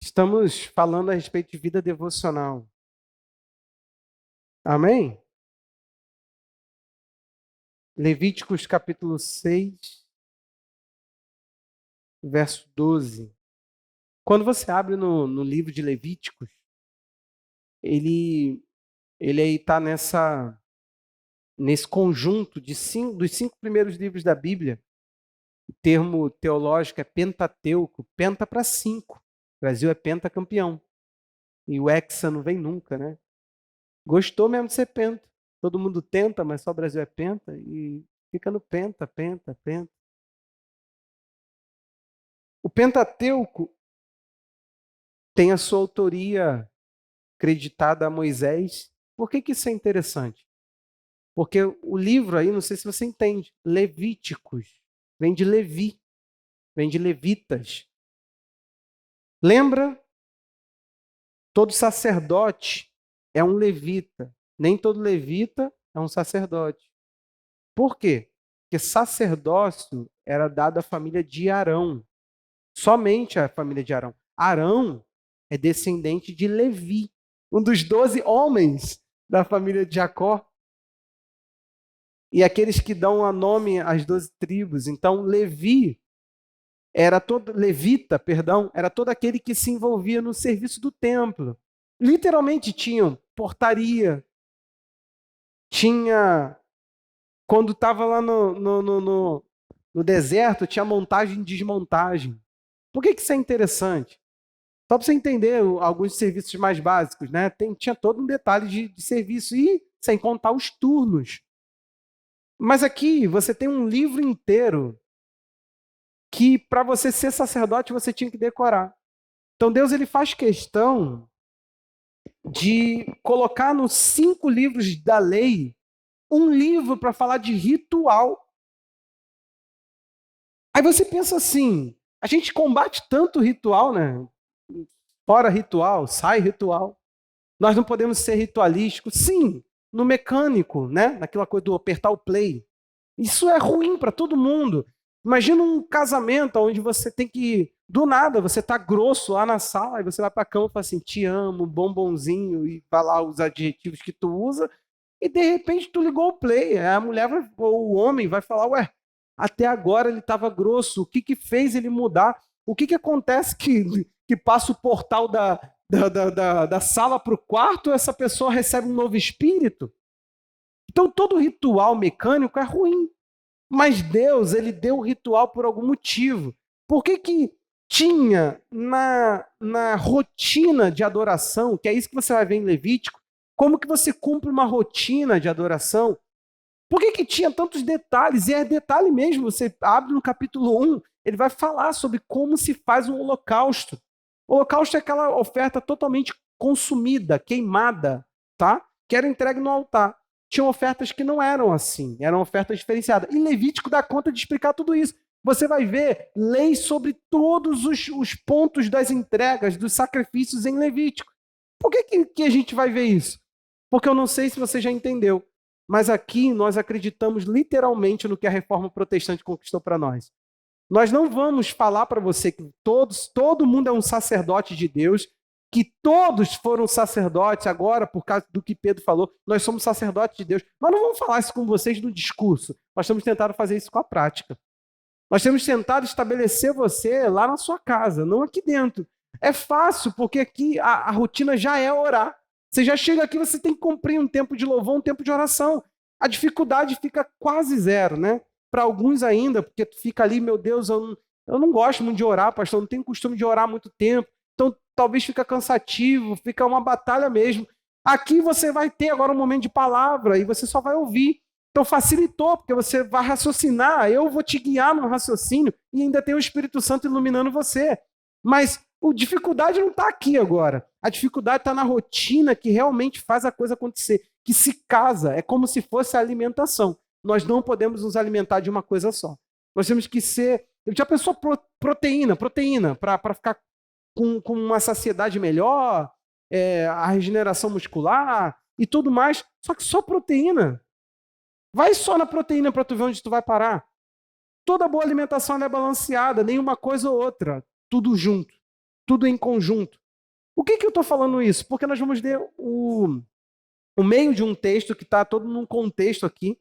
Estamos falando a respeito de vida devocional. Amém? Levíticos capítulo 6, verso 12. Quando você abre no livro de Levíticos, ele, ele aí está nesse conjunto dos cinco primeiros livros da Bíblia. O termo teológico é Pentateuco, penta para cinco. O Brasil é pentacampeão. E o hexa não vem nunca, né? Gostou mesmo de ser penta. Todo mundo tenta, mas só o Brasil é penta e fica no penta, penta, penta. O Pentateuco tem a sua autoria creditada a Moisés. Por que isso é interessante? Porque o livro aí, não sei se você entende, Levíticos, vem de Levi, vem de levitas. Lembra? Todo sacerdote é um levita. Nem todo levita é um sacerdote. Por quê? Porque sacerdócio era dado à família de Arão. Somente a família de Arão. Arão é descendente de Levi, um dos 12 homens da família de Jacó. E aqueles que dão a nome às 12 tribos. Então, levita, perdão, era todo aquele que se envolvia no serviço do templo. Literalmente tinham portaria, tinha, quando estava lá no deserto, tinha montagem e desmontagem. Por que isso é interessante? Só para você entender alguns serviços mais básicos, né? Tinha todo um detalhe de serviço, e sem contar os turnos. Mas aqui você tem um livro inteiro que, para você ser sacerdote, você tinha que decorar. Então Deus ele faz questão de colocar nos 5 livros da lei um livro para falar de ritual. Aí você pensa assim, a gente combate tanto ritual, né? Fora ritual, sai ritual. Nós não podemos ser ritualísticos. Sim, no mecânico, né? Naquela coisa do apertar o play. Isso é ruim para todo mundo. Imagina um casamento onde você tem que, do nada, você está grosso lá na sala, e você vai para a cama e fala assim, te amo, bombonzinho, e vai lá os adjetivos que tu usa, e de repente tu ligou o play. A mulher ou o homem vai falar, ué, até agora ele estava grosso, o que fez ele mudar? O que acontece que passa o portal da sala para o quarto, essa pessoa recebe um novo espírito? Então todo ritual mecânico é ruim. Mas Deus, ele deu o ritual por algum motivo. Por que tinha na rotina de adoração, que é isso que você vai ver em Levítico, como que você cumpre uma rotina de adoração? Por que tinha tantos detalhes? E é detalhe mesmo, você abre no capítulo 1, ele vai falar sobre como se faz um holocausto. O holocausto é aquela oferta totalmente consumida, queimada, tá? Que era entregue no altar. Tinham ofertas que não eram assim, eram ofertas diferenciadas. E Levítico dá conta de explicar tudo isso. Você vai ver leis sobre todos os pontos das entregas, dos sacrifícios em Levítico. Por que a gente vai ver isso? Porque eu não sei se você já entendeu, mas aqui nós acreditamos literalmente no que a reforma protestante conquistou para nós. Nós não vamos falar para você que todo mundo é um sacerdote de Deus, que todos foram sacerdotes agora, por causa do que Pedro falou, nós somos sacerdotes de Deus. Nós não vamos falar isso com vocês no discurso, nós temos tentado fazer isso com a prática. Nós temos tentado estabelecer você lá na sua casa, não aqui dentro. É fácil, porque aqui a rotina já é orar. Você já chega aqui, você tem que cumprir um tempo de louvor, um tempo de oração. A dificuldade fica quase zero, né? Para alguns ainda, porque tu fica ali, meu Deus, eu não gosto muito de orar, pastor, não tenho costume de orar há muito tempo. Então, talvez fica cansativo, fica uma batalha mesmo. Aqui você vai ter agora um momento de palavra e você só vai ouvir. Então facilitou, porque você vai raciocinar, eu vou te guiar no raciocínio e ainda tem o Espírito Santo iluminando você. Mas a dificuldade não está aqui agora. A dificuldade está na rotina que realmente faz a coisa acontecer, que se casa, é como se fosse a alimentação. Nós não podemos nos alimentar de uma coisa só. Nós temos que ser... Já pensou proteína para ficar com uma saciedade melhor, a regeneração muscular e tudo mais, só que só proteína. Vai só na proteína para tu ver onde tu vai parar. Toda boa alimentação é balanceada, nem uma coisa ou outra, tudo junto. tudo em conjunto. O que eu estou falando isso? Porque nós vamos ver o meio de um texto que está todo num contexto aqui,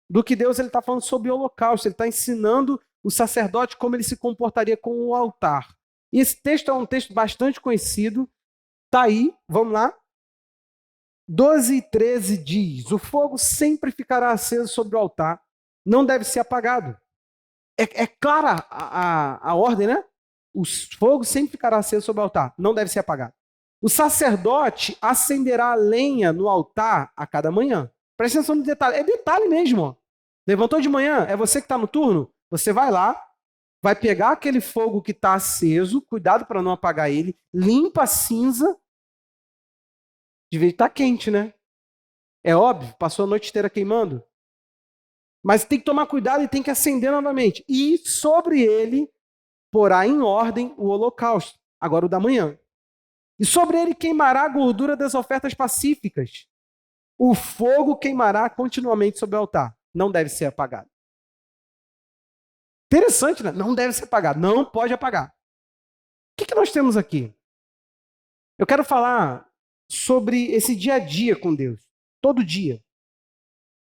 do que Deus está falando sobre o holocausto, ele está ensinando o sacerdote como ele se comportaria com o altar. E esse texto é um texto bastante conhecido, está aí, vamos lá. 12 e 13 diz: o fogo sempre ficará aceso sobre o altar, não deve ser apagado. É clara a ordem, né? O fogo sempre ficará aceso sobre o altar, não deve ser apagado. O sacerdote acenderá a lenha no altar a cada manhã. Presta atenção no detalhe, é detalhe mesmo. Ó. Levantou de manhã, é você que está no turno, você vai lá, vai pegar aquele fogo que está aceso, cuidado para não apagar ele, limpa a cinza, devia estar quente, né? É óbvio, passou a noite inteira queimando. Mas tem que tomar cuidado e tem que acender novamente. E sobre ele porá em ordem o holocausto, agora o da manhã. E sobre ele queimará a gordura das ofertas pacíficas. O fogo queimará continuamente sobre o altar. Não deve ser apagado. Interessante, né? Não deve ser apagado. Não pode apagar. O que nós temos aqui? Eu quero falar sobre esse dia a dia com Deus. Todo dia.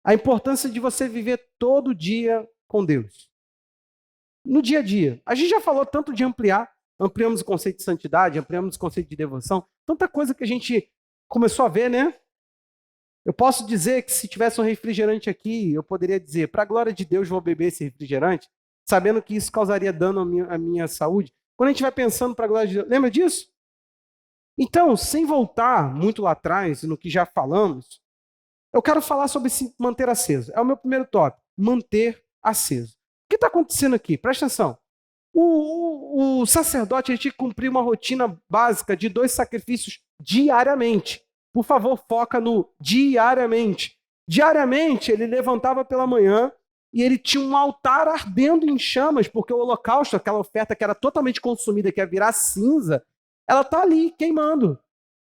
A importância de você viver todo dia com Deus. No dia a dia. A gente já falou tanto de ampliar. Ampliamos o conceito de santidade, ampliamos o conceito de devoção. Tanta coisa que a gente começou a ver, né? Eu posso dizer que se tivesse um refrigerante aqui, eu poderia dizer, para a glória de Deus, vou beber esse refrigerante, sabendo que isso causaria dano à minha saúde. Quando a gente vai pensando para a glória de Deus, lembra disso? Então, sem voltar muito lá atrás, no que já falamos, eu quero falar sobre se manter aceso. É o meu primeiro tópico, manter aceso. O que está acontecendo aqui? Presta atenção. O sacerdote ele tinha que cumprir uma rotina básica de 2 sacrifícios diariamente. Por favor, foca no diariamente. Diariamente, ele levantava pela manhã e ele tinha um altar ardendo em chamas, porque o holocausto, aquela oferta que era totalmente consumida, que ia virar cinza, ela está ali, queimando.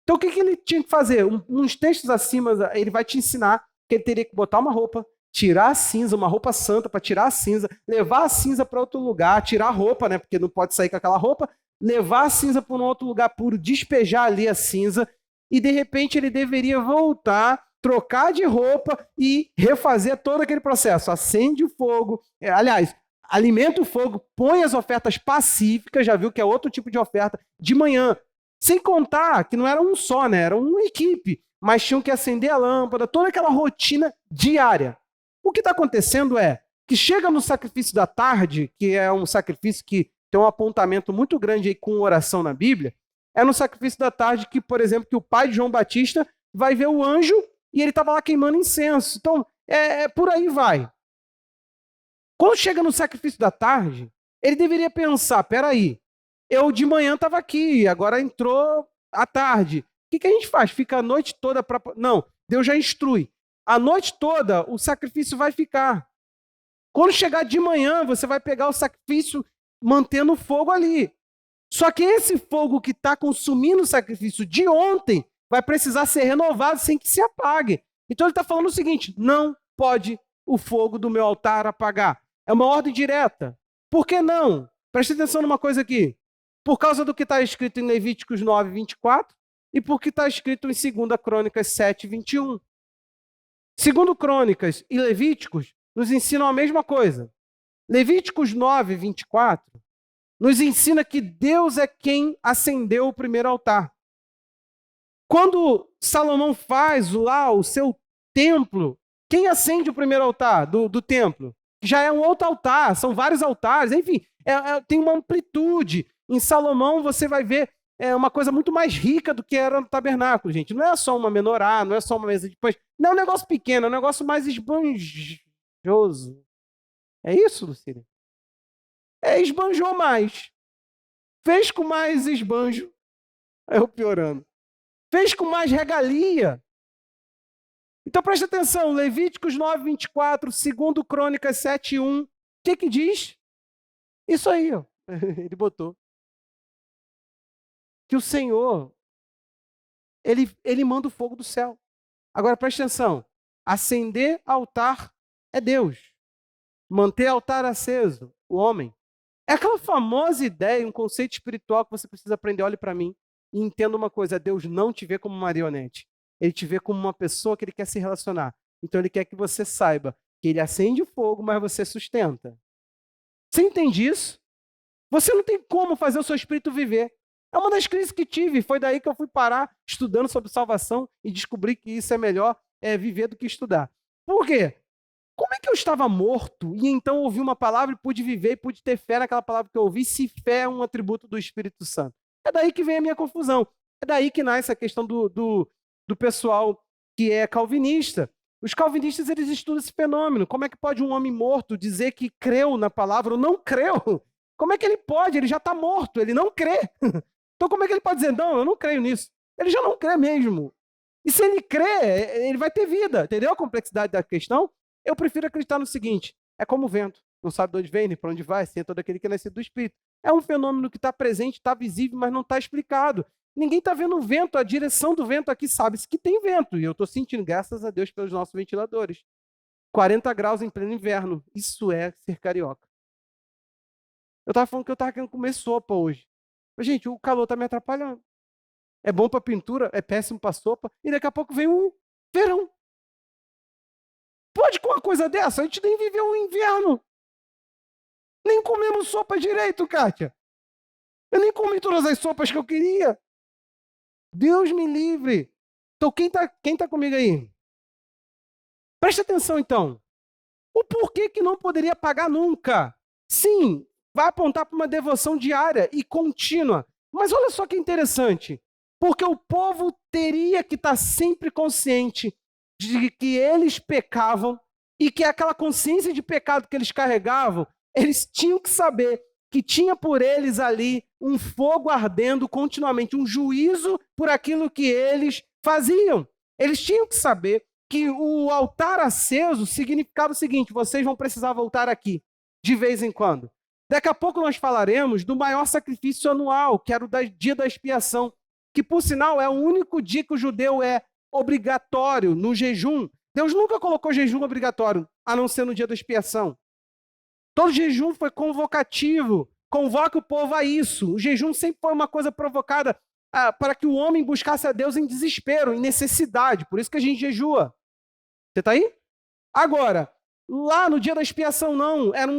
Então, o que ele tinha que fazer? Uns textos acima, ele vai te ensinar que ele teria que botar uma roupa, tirar a cinza, uma roupa santa para tirar a cinza, levar a cinza para outro lugar, tirar a roupa, né? Porque não pode sair com aquela roupa, levar a cinza para um outro lugar puro, despejar ali a cinza, e de repente ele deveria voltar, trocar de roupa e refazer todo aquele processo. Acende o fogo, aliás, alimenta o fogo, põe as ofertas pacíficas, já viu que é outro tipo de oferta, de manhã. Sem contar que não era um só, né? Era uma equipe, mas tinham que acender a lâmpada, toda aquela rotina diária. O que está acontecendo é que chega no sacrifício da tarde, que é um sacrifício que tem um apontamento muito grande aí com oração na Bíblia, é no sacrifício da tarde que, por exemplo, que o pai de João Batista vai ver o anjo e ele estava lá queimando incenso. Então, por aí vai. Quando chega no sacrifício da tarde, ele deveria pensar, peraí, eu de manhã estava aqui, agora entrou à tarde. O que a gente faz? Fica a noite toda para... Não, Deus já instrui. A noite toda o sacrifício vai ficar. Quando chegar de manhã, você vai pegar o sacrifício mantendo o fogo ali. Só que esse fogo que está consumindo o sacrifício de ontem vai precisar ser renovado sem que se apague. Então ele está falando o seguinte, não pode o fogo do meu altar apagar. É uma ordem direta. Por que não? Preste atenção numa coisa aqui. Por causa do que está escrito em Levíticos 9, 24 e por que está escrito em 2 Crônicas 7, 21. 2 Crônicas e Levíticos nos ensinam a mesma coisa. Levíticos 9, 24 nos ensina que Deus é quem acendeu o primeiro altar. Quando Salomão faz lá o seu templo, quem acende o primeiro altar do templo? Já é um outro altar, são vários altares, enfim, tem uma amplitude. Em Salomão você vai ver uma coisa muito mais rica do que era no tabernáculo, gente. Não é só uma menorá, não é só uma mesa de pães, não é um negócio pequeno, é um negócio mais esbanjoso. É isso, Lucília? Esbanjou mais. Fez com mais esbanjo. Eu piorando. Fez com mais regalia. Então preste atenção, Levíticos 9, 24, 2 Crônicas 7, 1. O que diz? Isso aí, ó. Ele botou. Que o Senhor, ele manda o fogo do céu. Agora preste atenção. Acender altar é Deus. Manter altar aceso, o homem. É aquela famosa ideia, um conceito espiritual que você precisa aprender. Olhe para mim e entenda uma coisa: Deus não te vê como marionete. Ele te vê como uma pessoa que ele quer se relacionar. Então ele quer que você saiba que ele acende o fogo, mas você sustenta. Você entende isso? Você não tem como fazer o seu espírito viver. É uma das crises que tive. Foi daí que eu fui parar estudando sobre salvação e descobri que isso é melhor viver do que estudar. Por quê? Como é que eu estava morto e então ouvi uma palavra e pude viver e pude ter fé naquela palavra que eu ouvi, se fé é um atributo do Espírito Santo? É daí que vem a minha confusão. É daí que nasce a questão do pessoal que é calvinista. Os calvinistas, eles estudam esse fenômeno. Como é que pode um homem morto dizer que creu na palavra ou não creu? Como é que ele pode? Ele já está morto, ele não crê. Então como é que ele pode dizer, não, eu não creio nisso? Ele já não crê mesmo. E se ele crê, ele vai ter vida. Entendeu a complexidade da questão? Eu prefiro acreditar no seguinte: é como o vento, não sabe de onde vem, nem para onde vai, assim, é todo aquele que é nascido do Espírito. É um fenômeno que está presente, está visível, mas não está explicado. Ninguém está vendo o vento, a direção do vento aqui sabe-se que tem vento, e eu estou sentindo, graças a Deus, pelos nossos ventiladores. 40 graus em pleno inverno, isso é ser carioca. Eu estava falando que eu estava querendo comer sopa hoje. Mas, gente, o calor está me atrapalhando. É bom para pintura, é péssimo para sopa, e daqui a pouco vem um verão. Pode com uma coisa dessa? A gente nem viveu o inverno. Nem comemos sopa direito, Kátia. Eu nem comi todas as sopas que eu queria. Deus me livre. Então, quem tá comigo aí? Presta atenção, então. O porquê que não poderia pagar nunca? Sim, vai apontar para uma devoção diária e contínua. Mas olha só que interessante. Porque o povo teria que estar sempre consciente de que eles pecavam e que aquela consciência de pecado que eles carregavam, eles tinham que saber que tinha por eles ali um fogo ardendo continuamente, um juízo por aquilo que eles faziam. Eles tinham que saber que o altar aceso significava o seguinte: vocês vão precisar voltar aqui, de vez em quando. Daqui a pouco nós falaremos do maior sacrifício anual, que era o dia da expiação, que, por sinal, é o único dia que o judeu é obrigatório no jejum. Deus nunca colocou jejum obrigatório, a não ser no dia da expiação. Todo jejum foi convocativo, convoca o povo a isso. O jejum sempre foi uma coisa provocada para que o homem buscasse a Deus em desespero, em necessidade. Por isso que a gente jejua. Você está aí? Agora, lá no dia da expiação, não. Era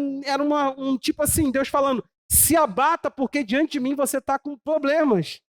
um tipo assim, Deus falando: se abata, porque diante de mim você está com problemas.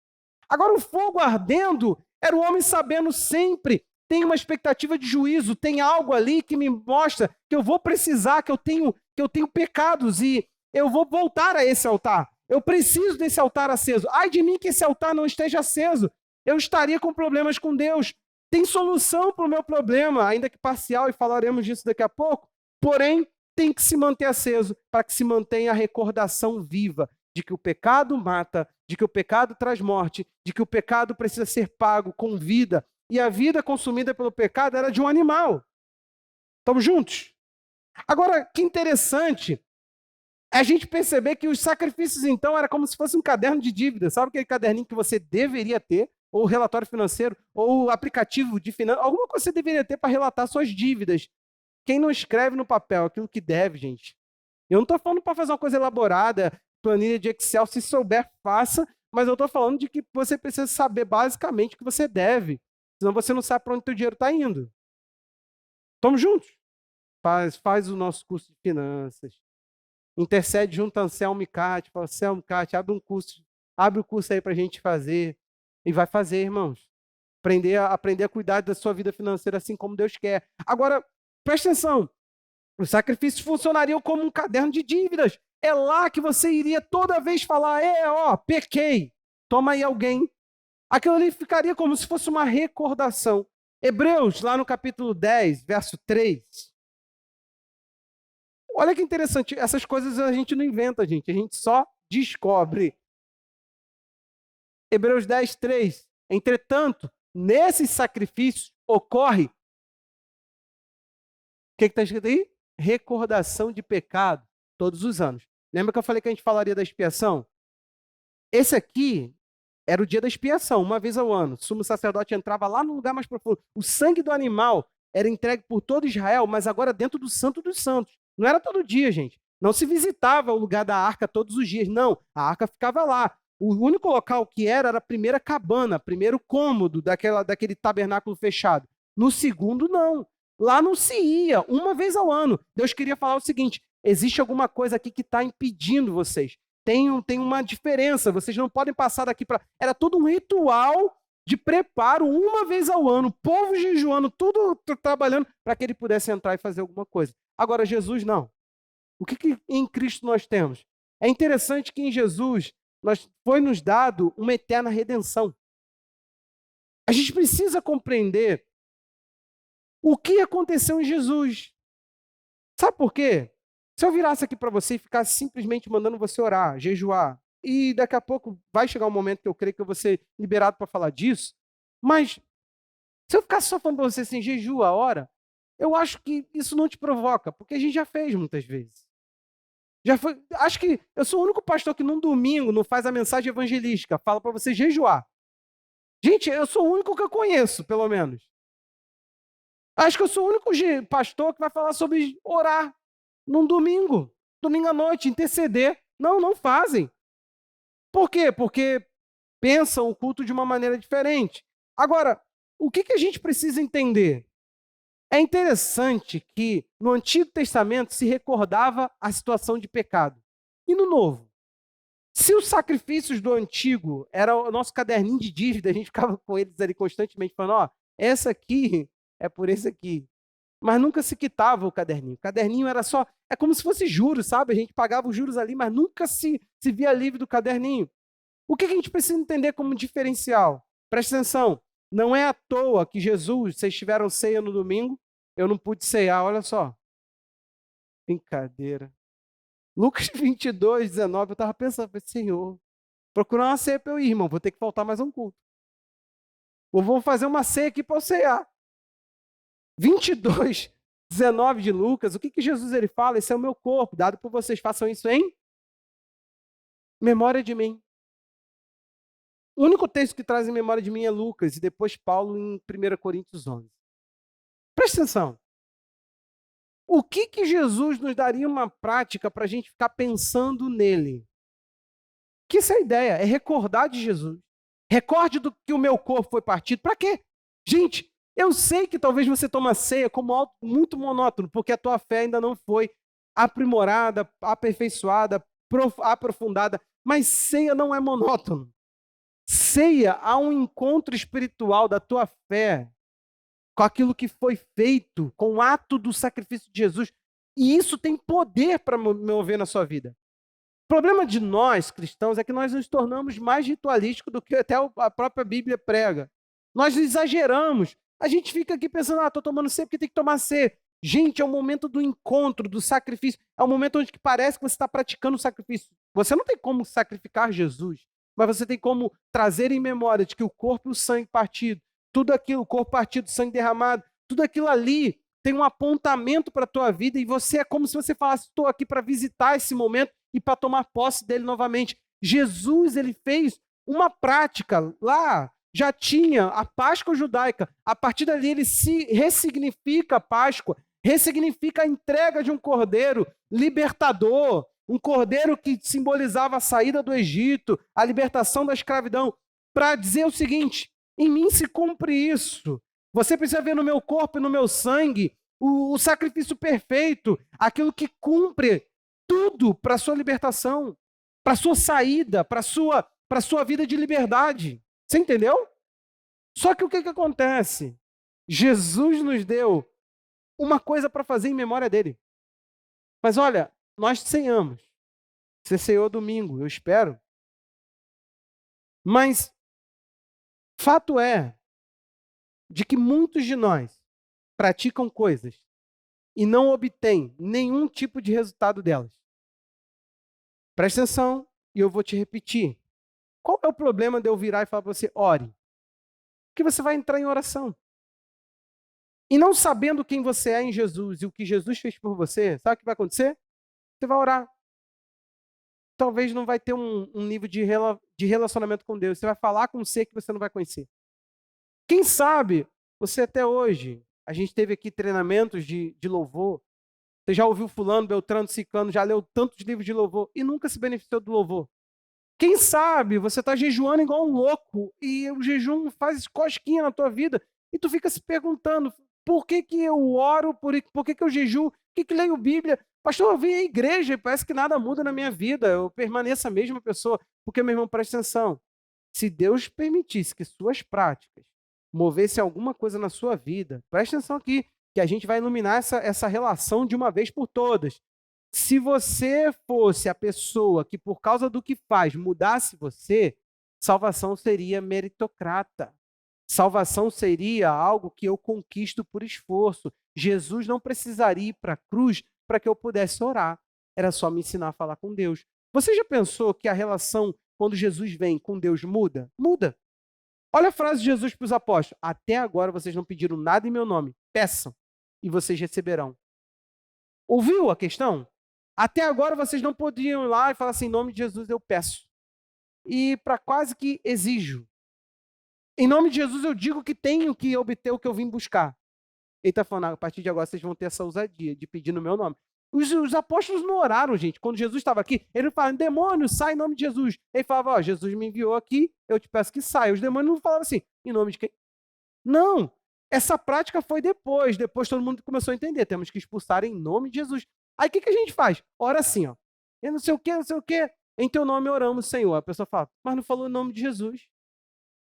Agora, o fogo ardendo era o homem sabendo sempre: tem uma expectativa de juízo, tem algo ali que me mostra que eu vou precisar, que eu tenho pecados e eu vou voltar a esse altar. Eu preciso desse altar aceso. Ai de mim que esse altar não esteja aceso. Eu estaria com problemas com Deus. Tem solução para o meu problema, ainda que parcial, e falaremos disso daqui a pouco. Porém, tem que se manter aceso para que se mantenha a recordação viva de que o pecado mata, de que o pecado traz morte, de que o pecado precisa ser pago com vida. E a vida consumida pelo pecado era de um animal. Estamos juntos? Agora, que interessante a gente perceber que os sacrifícios, então, era como se fosse um caderno de dívida. Sabe aquele caderninho que você deveria ter? Ou relatório financeiro, ou aplicativo de finanças, alguma coisa você deveria ter para relatar suas dívidas. Quem não escreve no papel aquilo que deve, gente? Eu não estou falando para fazer uma coisa elaborada, planilha de Excel, se souber, faça, mas eu estou falando de que você precisa saber basicamente o que você deve, senão você não sabe para onde o seu dinheiro está indo. Estamos juntos? Faz o nosso curso de finanças. Intercede junto a Anselmo e Cátia, fala: Anselmo, Cátia, abre o curso aí para a gente fazer. E vai fazer, irmãos. Aprender a cuidar da sua vida financeira assim como Deus quer. Agora, presta atenção. Os sacrifícios funcionariam como um caderno de dívidas. É lá que você iria toda vez falar: pequei. Toma aí alguém. Aquilo ali ficaria como se fosse uma recordação. Hebreus, lá no capítulo 10, verso 3. Olha que interessante. Essas coisas a gente não inventa, gente. A gente só descobre. Hebreus 10, 3. Entretanto, nesses sacrifícios ocorre. O que está escrito aí? Recordação de pecado todos os anos. Lembra que eu falei que a gente falaria da expiação? Esse aqui era o dia da expiação, uma vez ao ano. O sumo sacerdote entrava lá no lugar mais profundo. O sangue do animal era entregue por todo Israel, mas agora dentro do Santo dos Santos. Não era todo dia, gente. Não se visitava o lugar da arca todos os dias, não. A arca ficava lá. O único local que era a primeira cabana, primeiro cômodo daquele tabernáculo fechado. No segundo, não. Lá não se ia, uma vez ao ano. Deus queria falar o seguinte: existe alguma coisa aqui que está impedindo vocês. Tem uma diferença, vocês não podem passar daqui para. Era todo um ritual de preparo uma vez ao ano, o povo jejuando, tudo trabalhando para que ele pudesse entrar e fazer alguma coisa. Agora, Jesus não. O que em Cristo nós temos? É interessante que em Jesus foi nos dado uma eterna redenção. A gente precisa compreender o que aconteceu em Jesus. Sabe por quê? Se eu virasse aqui para você e ficasse simplesmente mandando você orar, jejuar, e daqui a pouco vai chegar um momento que eu creio que eu vou ser liberado para falar disso, mas se eu ficasse só falando para você assim, jejua, ora, eu acho que isso não te provoca, porque a gente já fez muitas vezes. Já foi, acho que eu sou o único pastor que num domingo não faz a mensagem evangelística, fala para você jejuar. Gente, eu sou o único que eu conheço, pelo menos. Acho que eu sou o único pastor que vai falar sobre orar num domingo à noite, interceder. Não, não fazem. Por quê? Porque pensam o culto de uma maneira diferente. Agora, o que a gente precisa entender? É interessante que no Antigo Testamento se recordava a situação de pecado. E no Novo? Se os sacrifícios do Antigo era o nosso caderninho de dívida, a gente ficava com eles ali constantemente falando, ó, essa aqui é por esse aqui. Mas nunca se quitava o caderninho. O caderninho era só, é como se fosse juros, sabe? A gente pagava os juros ali, mas nunca se via livre do caderninho. O que a gente precisa entender como diferencial? Presta atenção, não é à toa que Jesus, vocês tiveram ceia no domingo, eu não pude ceiar, olha só. Brincadeira. Lucas 22, 19, eu estava pensando, Senhor, procurar uma ceia para eu ir, irmão, vou ter que faltar mais um culto. Ou vou fazer uma ceia aqui para eu ceiar. 22, 19 de Lucas, o que Jesus ele fala? Esse é o meu corpo, dado por vocês, façam isso em memória de mim. O único texto que traz em memória de mim é Lucas, e depois Paulo em 1 Coríntios 11. Presta atenção. O que Jesus nos daria uma prática para a gente ficar pensando nele? Que essa é a ideia, é recordar de Jesus. Recorde do que o meu corpo foi partido. Para quê? Gente, eu sei que talvez você tome a ceia como algo muito monótono, porque a tua fé ainda não foi aprimorada, aperfeiçoada, aprofundada. Mas ceia não é monótono. Ceia há um encontro espiritual da tua fé com aquilo que foi feito, com o ato do sacrifício de Jesus. E isso tem poder para mover na sua vida. O problema de nós, cristãos, é que nós nos tornamos mais ritualísticos do que até a própria Bíblia prega. Nós exageramos. A gente fica aqui pensando, estou tomando ceia porque tem que tomar ceia. Gente, é o momento do encontro, do sacrifício. É o momento onde parece que você está praticando o sacrifício. Você não tem como sacrificar Jesus, mas você tem como trazer em memória de que o corpo e o sangue partido, tudo aquilo, o corpo partido, sangue derramado, tudo aquilo ali tem um apontamento para a tua vida e você é como se você falasse, estou aqui para visitar esse momento e para tomar posse dele novamente. Jesus, ele fez uma prática lá, já tinha a Páscoa judaica. A partir dali ele se ressignifica a Páscoa, ressignifica a entrega de um cordeiro libertador, um cordeiro que simbolizava a saída do Egito, a libertação da escravidão, para dizer o seguinte: em mim se cumpre isso. Você precisa ver no meu corpo e no meu sangue o sacrifício perfeito, aquilo que cumpre tudo para a sua libertação, para a sua saída, para a sua vida de liberdade. Você entendeu? Só que o que acontece? Jesus nos deu uma coisa para fazer em memória dele. Mas olha, nós ceiamos. Você ceiou domingo, eu espero. Mas fato é de que muitos de nós praticam coisas e não obtêm nenhum tipo de resultado delas. Presta atenção e eu vou te repetir. Qual é o problema de eu virar e falar para você, ore? Porque você vai entrar em oração. E não sabendo quem você é em Jesus e o que Jesus fez por você, sabe o que vai acontecer? Você vai orar. Talvez não vai ter um nível de relacionamento com Deus. Você vai falar com um ser que você não vai conhecer. Quem sabe, você até hoje, a gente teve aqui treinamentos de louvor, Você já ouviu fulano, beltrano, ciclano, já leu tantos livros de louvor e nunca se beneficiou do louvor. Quem sabe você está jejuando igual um louco e o jejum faz cosquinha na tua vida e tu fica se perguntando por que que eu oro, por que que eu jejuo, por que que leio Bíblia? Pastor, eu vim à igreja e parece que nada muda na minha vida, eu permaneço a mesma pessoa. Porque, meu irmão, presta atenção, se Deus permitisse que suas práticas movessem alguma coisa na sua vida, presta atenção aqui, que a gente vai iluminar essa relação de uma vez por todas. Se você fosse a pessoa que, por causa do que faz, mudasse você, salvação seria meritocrata. Salvação seria algo que eu conquisto por esforço. Jesus não precisaria ir para a cruz para que eu pudesse orar. Era só me ensinar a falar com Deus. Você já pensou que a relação, quando Jesus vem com Deus, muda? Muda. Olha a frase de Jesus para os apóstolos. Até agora vocês não pediram nada em meu nome. Peçam e vocês receberão. Ouviu a questão? Até agora vocês não podiam ir lá e falar assim, em nome de Jesus eu peço. E para quase que exijo. Em nome de Jesus eu digo que tenho que obter o que eu vim buscar. Ele está falando, a partir de agora vocês vão ter essa ousadia de pedir no meu nome. Os apóstolos não oraram, gente. Quando Jesus estava aqui, ele não falava, demônio, sai em nome de Jesus. Ele falava, ó, Jesus me enviou aqui, eu te peço que saia. Os demônios não falavam assim, em nome de quem? Não, essa prática foi depois. Depois todo mundo começou a entender, temos que expulsar em nome de Jesus. Aí o que a gente faz? Ora assim, ó. Eu não sei o quê. Em teu nome oramos, Senhor. A pessoa fala, mas não falou em nome de Jesus.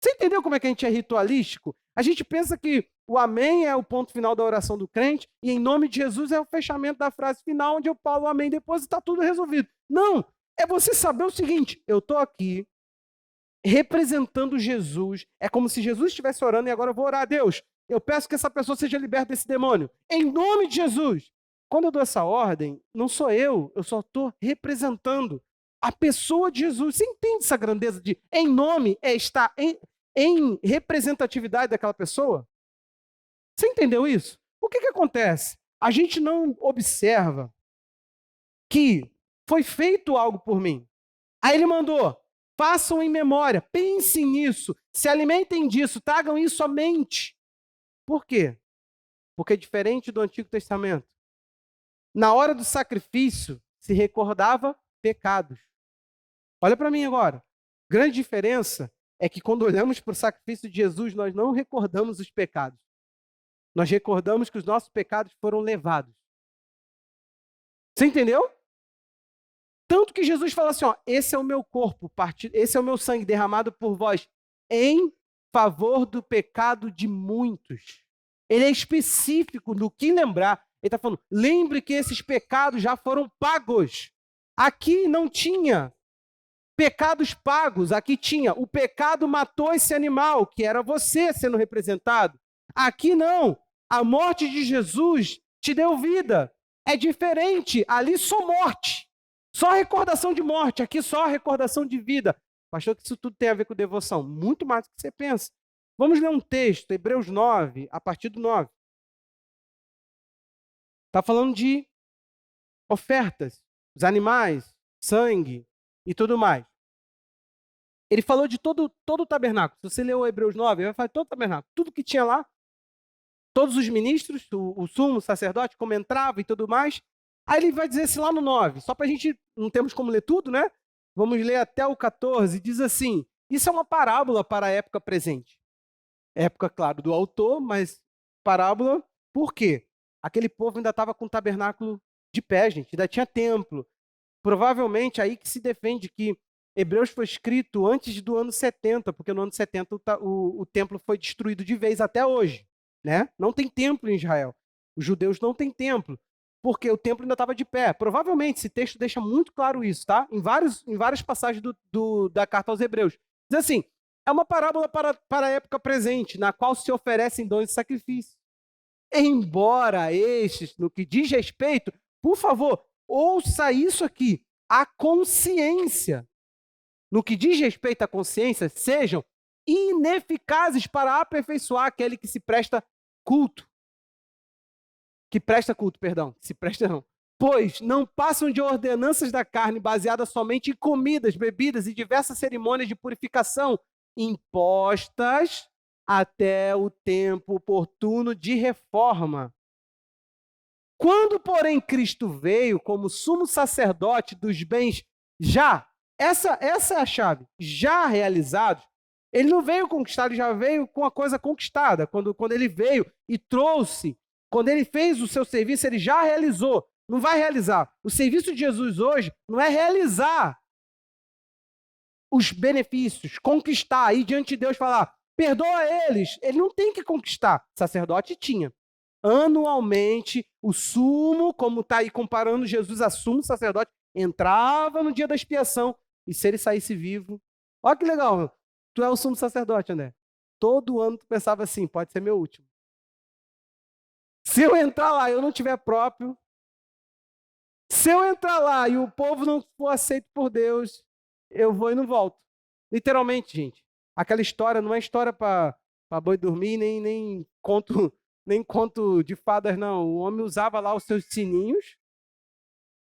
Você entendeu como é que a gente é ritualístico? A gente pensa que o amém é o ponto final da oração do crente e em nome de Jesus é o fechamento da frase final onde eu falo o amém depois e está tudo resolvido. Não, é você saber o seguinte, eu estou aqui representando Jesus, é como se Jesus estivesse orando e agora eu vou orar a Deus. Eu peço que essa pessoa seja liberta desse demônio, em nome de Jesus. Quando eu dou essa ordem, não sou eu só estou representando a pessoa de Jesus. Você entende essa grandeza de em nome é estar em representatividade daquela pessoa? Você entendeu isso? O que acontece? A gente não observa que foi feito algo por mim. Aí ele mandou, façam em memória, pensem nisso, se alimentem disso, tragam isso à mente. Por quê? Porque diferente do Antigo Testamento, na hora do sacrifício se recordava pecados. Olha para mim agora. Grande diferença é que quando olhamos para o sacrifício de Jesus, nós não recordamos os pecados. Nós recordamos que os nossos pecados foram levados. Você entendeu? Tanto que Jesus fala assim, ó, esse é o meu corpo, esse é o meu sangue derramado por vós em favor do pecado de muitos. Ele é específico no que lembrar. Ele está falando, lembre que esses pecados já foram pagos. Aqui não tinha pecados pagos, aqui tinha o pecado matou esse animal, que era você sendo representado. Aqui não, a morte de Jesus te deu vida. É diferente, ali só morte. Só recordação de morte, aqui só recordação de vida. Pastor, que isso tudo tem a ver com devoção? Muito mais do que você pensa. Vamos ler um texto, Hebreus 9, a partir do 9. Está falando de ofertas, os animais, sangue e tudo mais. Ele falou de todo o tabernáculo. Se você leu o Hebreus 9, ele vai falar de todo o tabernáculo. Tudo que tinha lá, todos os ministros, o sumo, o sacerdote, como entrava e tudo mais. Aí ele vai dizer assim lá no 9, só para a gente, não temos como ler tudo, né? Vamos ler até o 14, diz assim, isso é uma parábola para a época presente. Época, claro, do autor, mas parábola, por quê? Aquele povo ainda estava com o tabernáculo de pé, gente, ainda tinha templo. Provavelmente aí que se defende que Hebreus foi escrito antes do ano 70, porque no ano 70 o templo foi destruído de vez até hoje, né? Não tem templo em Israel. Os judeus não têm templo, porque o templo ainda estava de pé. Provavelmente, esse texto deixa muito claro isso, tá? Em várias passagens da carta aos Hebreus. Diz assim, é uma parábola para a época presente, na qual se oferecem dons de sacrifício. Embora estes, no que diz respeito, por favor, ouça isso aqui, a consciência. No que diz respeito à consciência, sejam ineficazes para aperfeiçoar aquele que se presta culto. Que presta culto, perdão. Se presta não. Pois não passam de ordenanças da carne baseadas somente em comidas, bebidas e diversas cerimônias de purificação impostas até o tempo oportuno de reforma. Quando, porém, Cristo veio como sumo sacerdote dos bens já, essa é a chave, já realizados, ele não veio conquistar, ele já veio com a coisa conquistada. Quando ele veio e trouxe, quando ele fez o seu serviço, ele já realizou, não vai realizar. O serviço de Jesus hoje não é realizar os benefícios, conquistar, ir diante de Deus e falar, perdoa eles. Ele não tem que conquistar. O sacerdote tinha. Anualmente, o sumo, como está aí comparando Jesus a sumo sacerdote, entrava no dia da expiação, e se ele saísse vivo... Olha que legal, tu é o sumo sacerdote, André. Todo ano tu pensava assim, pode ser meu último. Se eu entrar lá e eu não tiver próprio, se eu entrar lá e o povo não for aceito por Deus, eu vou e não volto. Literalmente, gente. Aquela história não é história para boi dormir, nem conto de fadas, não. O homem usava lá os seus sininhos.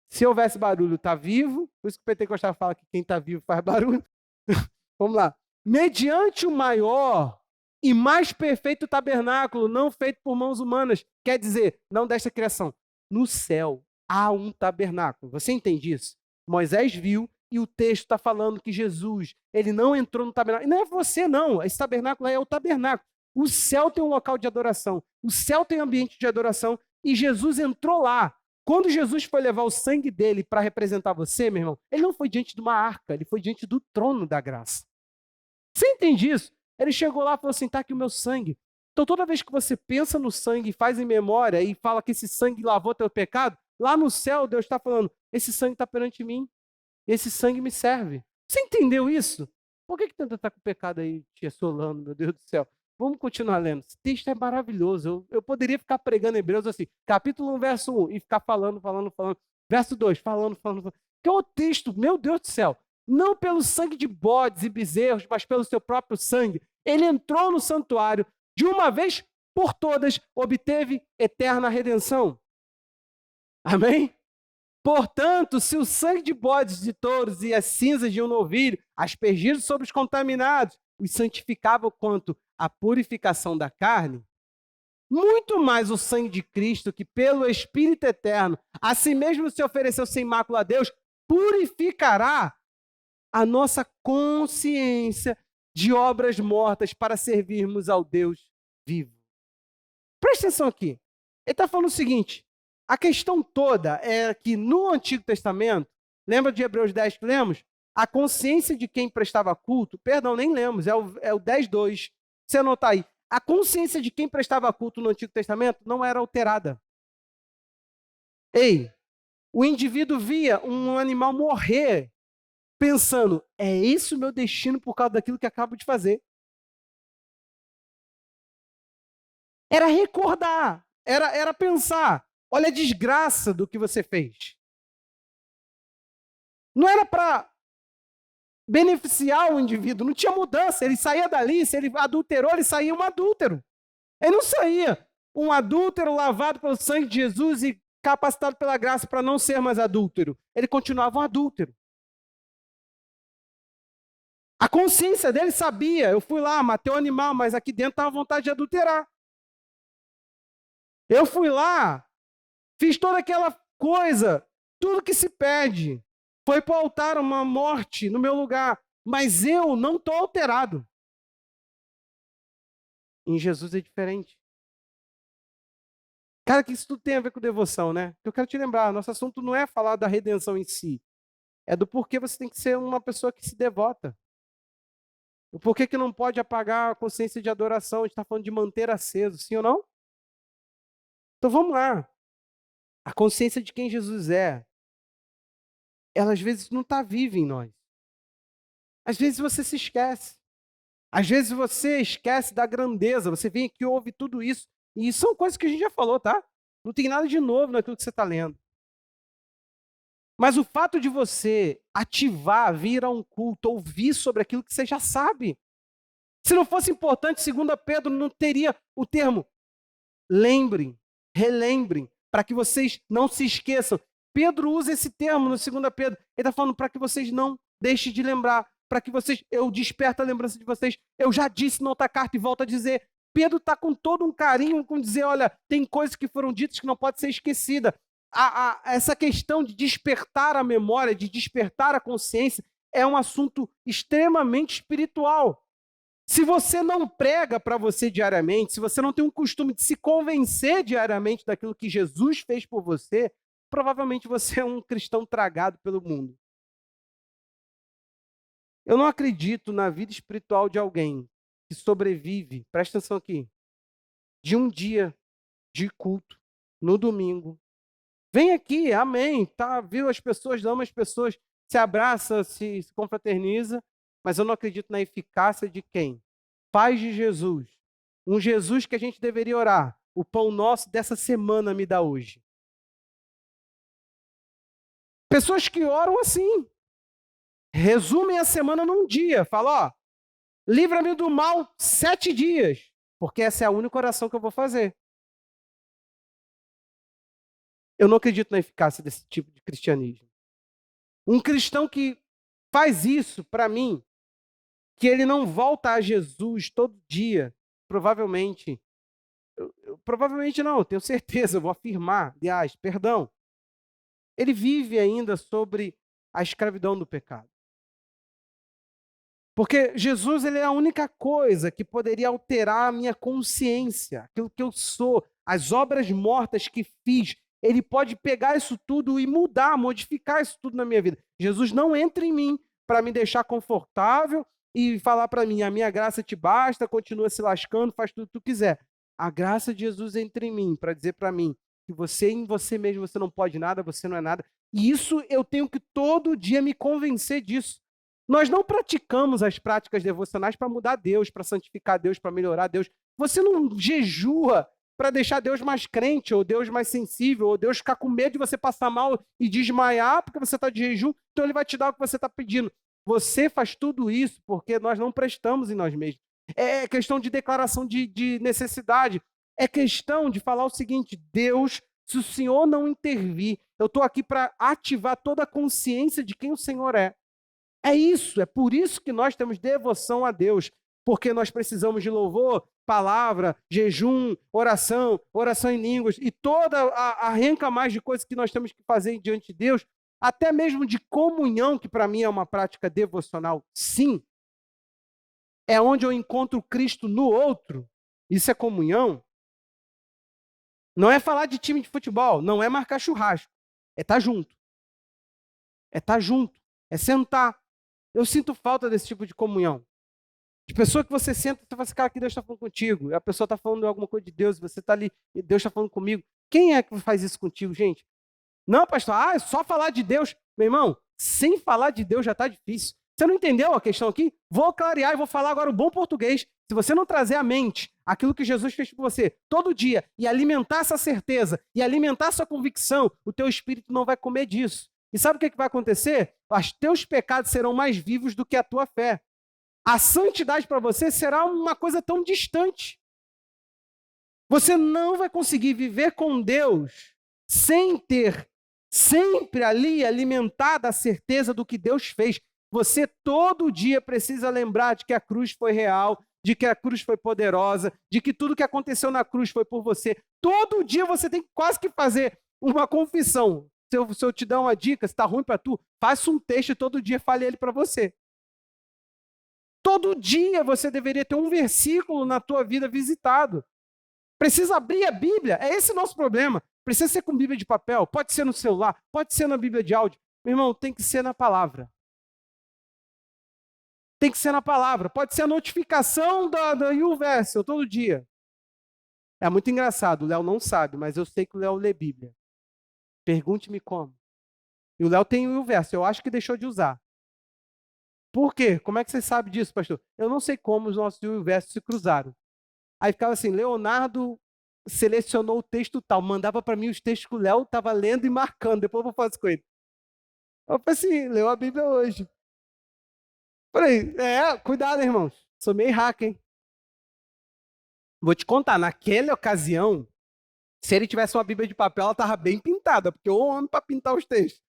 Se houvesse barulho, está vivo. Por isso que o pentecostal fala que quem está vivo faz barulho. Vamos lá. Mediante o maior e mais perfeito tabernáculo, não feito por mãos humanas. Quer dizer, não desta criação. No céu há um tabernáculo. Você entende isso? Moisés viu e o texto está falando que Jesus, ele não entrou no tabernáculo. E não é você, não. Esse tabernáculo é o tabernáculo. O céu tem um local de adoração. O céu tem um ambiente de adoração. E Jesus entrou lá. Quando Jesus foi levar o sangue dele para representar você, meu irmão, ele não foi diante de uma arca, ele foi diante do trono da graça. Você entende isso? Ele chegou lá e falou assim, tá aqui o meu sangue. Então toda vez que você pensa no sangue, faz em memória e fala que esse sangue lavou teu pecado, lá no céu Deus está falando, esse sangue está perante mim, esse sangue me serve. Você entendeu isso? Por que tenta estar com o pecado aí te assolando, meu Deus do céu? Vamos continuar lendo. Esse texto é maravilhoso. Eu poderia ficar pregando Hebreus assim, capítulo 1, verso 1, e ficar falando. Verso 2, falando. Que é o texto, meu Deus do céu. Não pelo sangue de bodes e bezerros, mas pelo seu próprio sangue. Ele entrou no santuário, de uma vez por todas, obteve eterna redenção. Amém? Portanto, se o sangue de bodes, de touros e as cinzas de um novilho, aspergidos sobre os contaminados, os santificava quanto à purificação da carne, muito mais o sangue de Cristo, que pelo Espírito eterno, a si mesmo se ofereceu sem mácula a Deus, purificará a nossa consciência de obras mortas para servirmos ao Deus vivo. Presta atenção aqui. Ele está falando o seguinte, a questão toda é que no Antigo Testamento, lembra de Hebreus 10 que lemos? A consciência de quem prestava culto, perdão, nem lemos, é o 10:2. Você anotar aí. A consciência de quem prestava culto no Antigo Testamento não era alterada. Ei, o indivíduo via um animal morrer pensando, é esse o meu destino por causa daquilo que acabo de fazer. Era recordar, era pensar, olha a desgraça do que você fez. Não era para beneficiar o indivíduo, não tinha mudança. Ele saía dali, se ele adulterou, ele saía um adúltero. Ele não saía um adúltero lavado pelo sangue de Jesus e capacitado pela graça para não ser mais adúltero. Ele continuava um adúltero. A consciência dele sabia, eu fui lá, matei o animal, mas aqui dentro estava a vontade de adulterar. Eu fui lá, fiz toda aquela coisa, tudo que se pede. Foi para o altar uma morte no meu lugar, mas eu não estou alterado. Em Jesus é diferente. Cara, que isso tudo tem a ver com devoção, né? Eu quero te lembrar, nosso assunto não é falar da redenção em si, é do porquê você tem que ser uma pessoa que se devota. O porquê que não pode apagar a consciência de adoração, a gente está falando de manter aceso, sim ou não? Então vamos lá. A consciência de quem Jesus é, ela às vezes não está viva em nós. Às vezes você se esquece. Às vezes você esquece da grandeza. Você vem aqui e ouve tudo isso. E são coisas que a gente já falou, tá? Não tem nada de novo naquilo que você está lendo. Mas o fato de você ativar, vir a um culto, ouvir sobre aquilo que você já sabe. Se não fosse importante, segundo Pedro, não teria o termo lembrem, relembrem, para que vocês não se esqueçam. Pedro usa esse termo no 2 Pedro. Ele está falando para que vocês não deixem de lembrar, para que vocês, eu desperto a lembrança de vocês. Eu já disse na outra carta e volto a dizer, Pedro está com todo um carinho, com dizer, olha, tem coisas que foram ditas que não pode ser esquecida. Essa questão de despertar a memória, de despertar a consciência, é um assunto extremamente espiritual. Se você não prega para você diariamente, se você não tem um costume de se convencer diariamente daquilo que Jesus fez por você, provavelmente você é um cristão tragado pelo mundo. Eu não acredito na vida espiritual de alguém que sobrevive, presta atenção aqui, de um dia de culto, no domingo. Vem aqui, amém, tá? Viu? As pessoas, ama as pessoas, se abraça, se confraterniza, mas eu não acredito na eficácia de quem? Paz de Jesus. Um Jesus que a gente deveria orar. O pão nosso dessa semana me dá hoje. Pessoas que oram assim. Resumem a semana num dia. Fala, ó, livra-me do mal 7 dias. Porque essa é a única oração que eu vou fazer. Eu não acredito na eficácia desse tipo de cristianismo. Um cristão que faz isso, para mim, que ele não volta a Jesus todo dia, provavelmente, provavelmente não, eu tenho certeza, eu vou afirmar, aliás, perdão, ele vive ainda sobre a escravidão do pecado. Porque Jesus, ele é a única coisa que poderia alterar a minha consciência, aquilo que eu sou, as obras mortas que fiz. Ele pode pegar isso tudo e mudar, modificar isso tudo na minha vida. Jesus não entra em mim para me deixar confortável e falar para mim, a minha graça te basta, continua se lascando, faz tudo o que tu quiser. A graça de Jesus entra em mim para dizer para mim que você, em você mesmo, você não pode nada, você não é nada. E isso eu tenho que todo dia me convencer disso. Nós não praticamos as práticas devocionais para mudar Deus, para santificar Deus, para melhorar Deus. Você não jejua para deixar Deus mais crente, ou Deus mais sensível, ou Deus ficar com medo de você passar mal e desmaiar porque você está de jejum, então ele vai te dar o que você está pedindo. Você faz tudo isso porque nós não prestamos em nós mesmos. É questão de declaração de necessidade. É questão de falar o seguinte, Deus, se o Senhor não intervir, eu estou aqui para ativar toda a consciência de quem o Senhor é. É isso, é por isso que nós temos devoção a Deus, porque nós precisamos de louvor, palavra, jejum, oração, oração em línguas e toda a arranca mais de coisas que nós temos que fazer diante de Deus, até mesmo de comunhão, que para mim é uma prática devocional, sim. É onde eu encontro Cristo no outro. Isso é comunhão. Não é falar de time de futebol, não é marcar churrasco, é estar junto. É estar junto, é sentar. Eu sinto falta desse tipo de comunhão. De pessoa que você senta e você fala assim, cara, que Deus está falando contigo. E a pessoa está falando alguma coisa de Deus, você está ali, e Deus está falando comigo. Quem é que faz isso contigo, gente? Não, pastor, é só falar de Deus. Meu irmão, sem falar de Deus já está difícil. Você não entendeu a questão aqui? Vou clarear e vou falar agora o bom português. Se você não trazer à mente aquilo que Jesus fez por você todo dia e alimentar essa certeza e alimentar essa convicção, o teu espírito não vai comer disso. E sabe o que vai acontecer? Os teus pecados serão mais vivos do que a tua fé. A santidade para você será uma coisa tão distante. Você não vai conseguir viver com Deus sem ter sempre ali alimentada a certeza do que Deus fez. Você todo dia precisa lembrar de que a cruz foi real, de que a cruz foi poderosa, de que tudo que aconteceu na cruz foi por você. Todo dia você tem quase que fazer uma confissão. Se eu te dar uma dica, se está ruim para tu, faça um texto e todo dia fale ele para você. Todo dia você deveria ter um versículo na tua vida visitado. Precisa abrir a Bíblia. É esse o nosso problema. Precisa ser com Bíblia de papel, pode ser no celular, pode ser na Bíblia de áudio. Meu irmão, tem que ser na palavra. Tem que ser na palavra. Pode ser a notificação da YouVersion todo dia. É muito engraçado. O Léo não sabe, mas eu sei que o Léo lê Bíblia. Pergunte-me como. E o Léo tem o YouVersion. Eu acho que deixou de usar. Por quê? Como é que você sabe disso, pastor? Eu não sei como os nossos YouVersion se cruzaram. Aí ficava assim, Leonardo selecionou o texto tal, mandava para mim os textos que o Léo estava lendo e marcando, depois eu vou fazer com ele. Eu falei assim, leu a Bíblia hoje. Falei, cuidado, irmãos, sou meio hacker, hein? Vou te contar, naquela ocasião, se ele tivesse uma Bíblia de papel, ela estava bem pintada, porque eu amo para pintar os textos.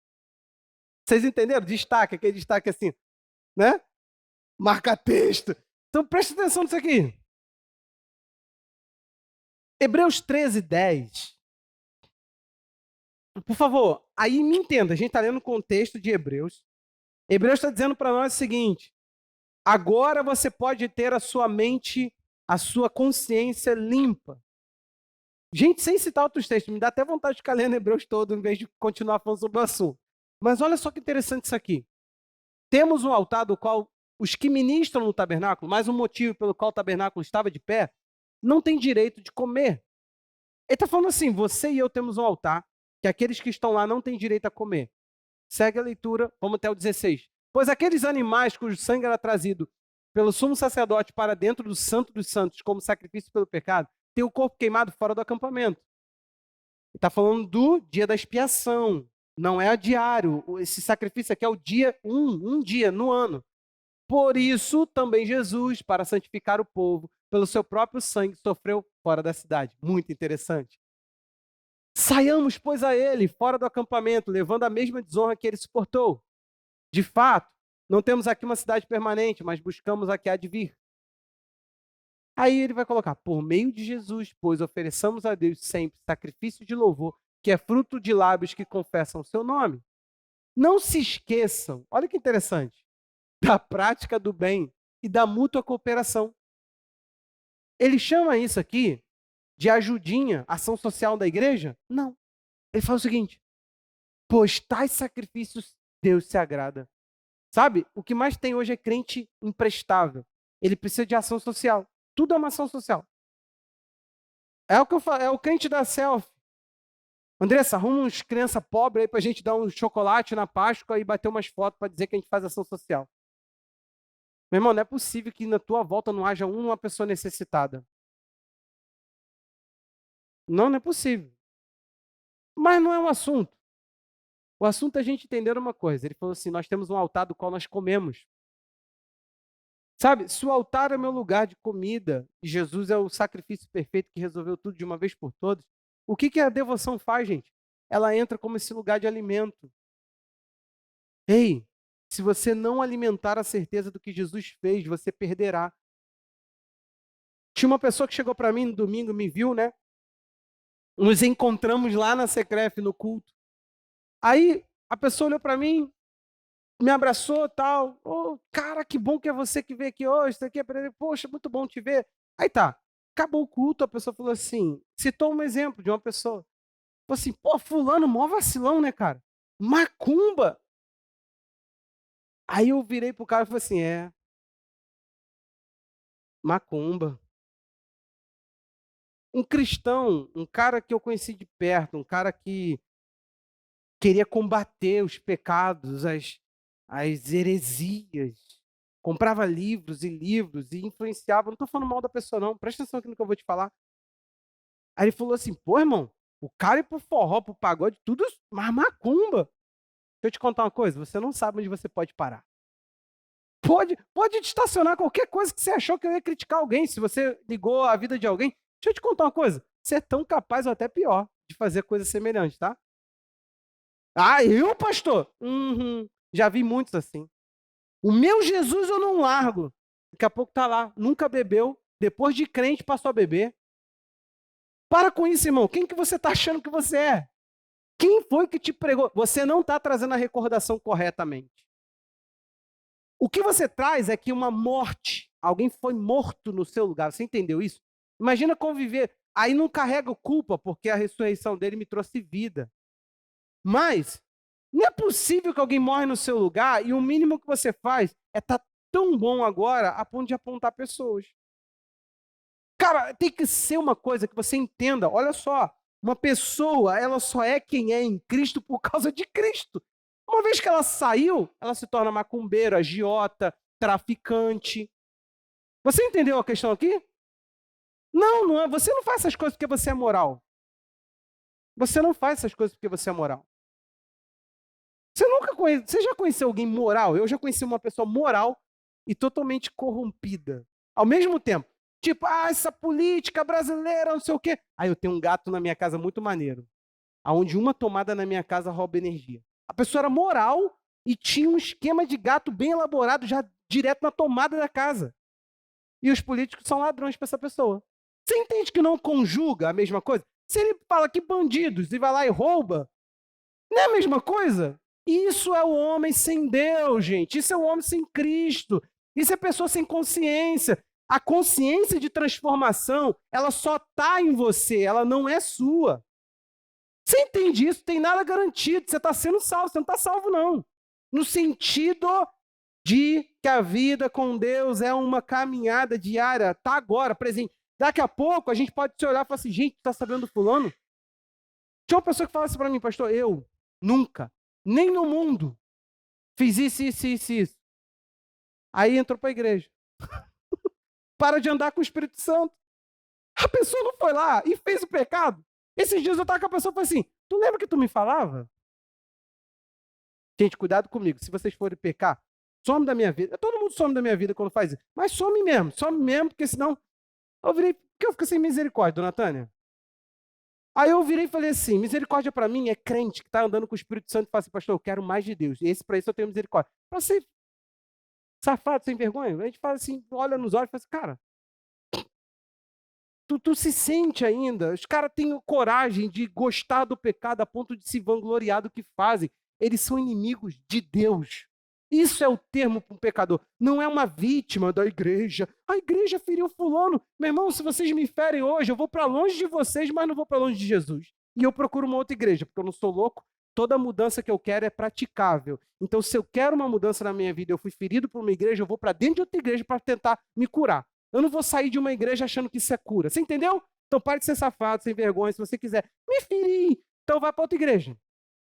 Vocês entenderam? Destaque, aquele destaque assim, né? Marca texto. Então presta atenção nisso aqui. Hebreus 13:10. Por favor, aí me entenda, a gente está lendo o contexto de Hebreus. Hebreus está dizendo para nós o seguinte: agora você pode ter a sua mente, a sua consciência limpa. Gente, sem citar outros textos, me dá até vontade de ficar lendo Hebreus todo, em vez de continuar falando sobre o assunto. Mas olha só que interessante isso aqui. Temos um altar do qual os que ministram no tabernáculo, mas o motivo pelo qual o tabernáculo estava de pé, não tem direito de comer. Ele está falando assim, você e eu temos um altar, que aqueles que estão lá não têm direito a comer. Segue a leitura, vamos até o 16. Pois aqueles animais cujo sangue era trazido pelo sumo sacerdote para dentro do santo dos santos como sacrifício pelo pecado, têm o corpo queimado fora do acampamento. Ele está falando do dia da expiação, não é a diário. Esse sacrifício aqui é o dia, um dia no ano. Por isso, também Jesus, para santificar o povo, pelo seu próprio sangue, sofreu fora da cidade. Muito interessante. Saiamos, pois, a ele, fora do acampamento, levando a mesma desonra que ele suportou. De fato, não temos aqui uma cidade permanente, mas buscamos a que há de vir. Aí ele vai colocar, por meio de Jesus, pois ofereçamos a Deus sempre sacrifício de louvor, que é fruto de lábios que confessam o seu nome. Não se esqueçam, olha que interessante, da prática do bem e da mútua cooperação. Ele chama isso aqui de ajudinha, ação social da igreja? Não. Ele fala o seguinte, pois tais sacrifícios Deus se agrada. Sabe, o que mais tem hoje é crente imprestável. Ele precisa de ação social. Tudo é uma ação social. É o que eu falo, é o crente da selfie. Andressa, arruma uns criança pobre aí pra gente dar um chocolate na Páscoa e bater umas fotos para dizer que a gente faz ação social. Meu irmão, não é possível que na tua volta não haja uma pessoa necessitada. Não, não é possível. Mas não é o assunto. O assunto é a gente entender uma coisa. Ele falou assim, nós temos um altar do qual nós comemos. Sabe, se o altar é meu lugar de comida, e Jesus é o sacrifício perfeito que resolveu tudo de uma vez por todas, o que a devoção faz, gente? Ela entra como esse lugar de alimento. Ei, se você não alimentar a certeza do que Jesus fez, você perderá. Tinha uma pessoa que chegou para mim no domingo, me viu, né? Nos encontramos lá na Secref, no culto. Aí a pessoa olhou para mim, me abraçou e tal. Oh, cara, que bom que é você que veio aqui hoje. Isso aqui é poxa, muito bom te ver. Aí tá, acabou o culto, a pessoa falou assim, citou um exemplo de uma pessoa. Falou assim, pô, fulano, mó vacilão, né, cara? Macumba. Aí eu virei pro cara e falei assim, macumba. Um cristão, um cara que eu conheci de perto, um cara que queria combater os pecados, as heresias, comprava livros e livros e influenciava. Não estou falando mal da pessoa, não. Presta atenção aqui no que eu vou te falar. Aí ele falou assim, pô, irmão, o cara ir pro forró, pro pagode, tudo, mas macumba. Deixa eu te contar uma coisa, você não sabe onde você pode parar. Pode estacionar qualquer coisa que você achou que eu ia criticar alguém, se você ligou a vida de alguém. Deixa eu te contar uma coisa, você é tão capaz ou até pior de fazer coisa semelhante, tá? Ah, eu, pastor? Já vi muitos assim. O meu Jesus eu não largo. Daqui a pouco tá lá, nunca bebeu, depois de crente passou a beber. Para com isso, irmão. Quem que você está achando que você é? Quem foi que te pregou? Você não está trazendo a recordação corretamente. O que você traz é que uma morte, alguém foi morto no seu lugar. Você entendeu isso? Imagina conviver. Aí não carrega culpa, porque a ressurreição dele me trouxe vida. Mas não é possível que alguém morre no seu lugar e o mínimo que você faz é estar tão bom agora a ponto de apontar pessoas. Cara, tem que ser uma coisa que você entenda. Olha só, uma pessoa, ela só é quem é em Cristo por causa de Cristo. Uma vez que ela saiu, ela se torna macumbeiro, agiota, traficante. Você entendeu a questão aqui? Não, não é. Você não faz essas coisas porque você é moral. Você não faz essas coisas porque você é moral. Você já conheceu alguém moral? Eu já conheci uma pessoa moral e totalmente corrompida. Ao mesmo tempo. Tipo, essa política brasileira, não sei o quê. Aí eu tenho um gato na minha casa muito maneiro. Onde uma tomada na minha casa rouba energia. A pessoa era moral e tinha um esquema de gato bem elaborado já direto na tomada da casa. E os políticos são ladrões para essa pessoa. Você entende que não conjuga a mesma coisa? Se ele fala que bandidos e vai lá e rouba, não é a mesma coisa? Isso é o homem sem Deus, gente. Isso é o homem sem Cristo. Isso é pessoa sem consciência. A consciência de transformação, ela só está em você, ela não é sua. Você entende isso? Tem nada garantido. Você está sendo salvo, você não está salvo, não. No sentido de que a vida com Deus é uma caminhada diária, está agora, presente. Daqui a pouco a gente pode se olhar e falar assim, gente, está sabendo do fulano? Tinha uma pessoa que falava assim para mim, pastor, eu nunca, nem no mundo, fiz isso. Aí entrou para a igreja. Para de andar com o Espírito Santo. A pessoa não foi lá e fez o pecado. Esses dias eu estava com a pessoa e falei assim, tu lembra que tu me falava? Gente, cuidado comigo. Se vocês forem pecar, some da minha vida. Todo mundo some da minha vida quando faz isso. Mas some mesmo, porque senão eu virei, porque eu fico sem misericórdia, dona Tânia. Aí eu virei e falei assim, misericórdia para mim é crente que está andando com o Espírito Santo e fala assim, pastor, eu quero mais de Deus. E para isso eu tenho misericórdia. Para ser safado, sem vergonha, a gente fala assim, olha nos olhos e fala assim, cara, tu se sente ainda? Os caras têm coragem de gostar do pecado a ponto de se vangloriar do que fazem. Eles são inimigos de Deus. Isso é o termo para um pecador. Não é uma vítima da igreja. A igreja feriu fulano. Meu irmão, se vocês me ferem hoje, eu vou para longe de vocês, mas não vou para longe de Jesus. E eu procuro uma outra igreja, porque eu não sou louco. Toda mudança que eu quero é praticável. Então, se eu quero uma mudança na minha vida, eu fui ferido por uma igreja, eu vou para dentro de outra igreja para tentar me curar. Eu não vou sair de uma igreja achando que isso é cura. Você entendeu? Então, pare de ser safado, sem vergonha. Se você quiser me ferir, então vai para outra igreja.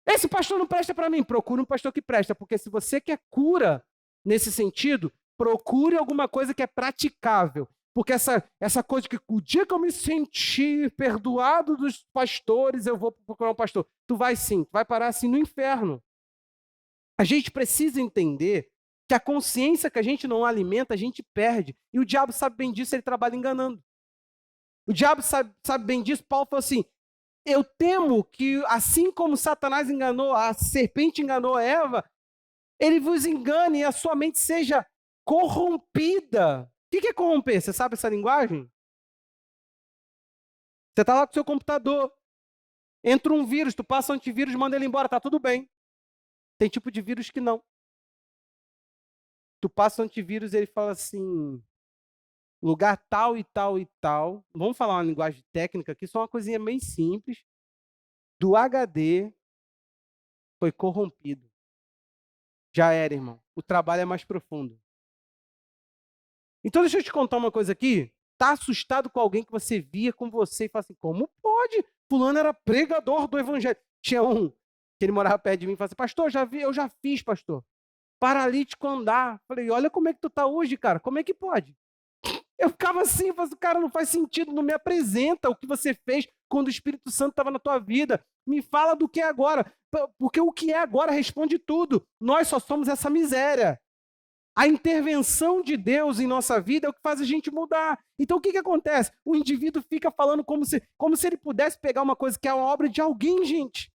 Esse pastor não presta para mim, procure um pastor que presta, porque se você quer cura nesse sentido, procure alguma coisa que é praticável. Porque essa coisa que o dia que eu me sentir perdoado dos pastores, eu vou procurar um pastor. Tu vai sim, tu vai parar assim no inferno. A gente precisa entender que a consciência que a gente não alimenta, a gente perde. E o diabo sabe bem disso, ele trabalha enganando. O diabo sabe bem disso. Paulo falou assim, eu temo que, assim como Satanás enganou, a serpente enganou a Eva, ele vos engane e a sua mente seja corrompida. O que é corromper? Você sabe essa linguagem? Você está lá com o seu computador, entra um vírus, tu passa o antivírus, manda ele embora, tá tudo bem. Tem tipo de vírus que não. Tu passa o antivírus e ele fala assim, lugar tal e tal e tal. Vamos falar uma linguagem técnica aqui, só uma coisinha bem simples. Do HD foi corrompido. Já era, irmão. O trabalho é mais profundo. Então, deixa eu te contar uma coisa aqui. Tá assustado com alguém que você via com você e fala assim, como pode? Fulano era pregador do evangelho. Tinha um que ele morava perto de mim e falava assim, pastor, eu já fiz, pastor. Paralítico andar. Falei, olha como é que tu tá hoje, cara. Como é que pode? Eu ficava assim, falei, cara, não faz sentido, não me apresenta o que você fez quando o Espírito Santo estava na tua vida. Me fala do que é agora, porque o que é agora responde tudo. Nós só somos essa miséria. A intervenção de Deus em nossa vida é o que faz a gente mudar. Então o que acontece? O indivíduo fica falando como se ele pudesse pegar uma coisa que é uma obra de alguém, gente.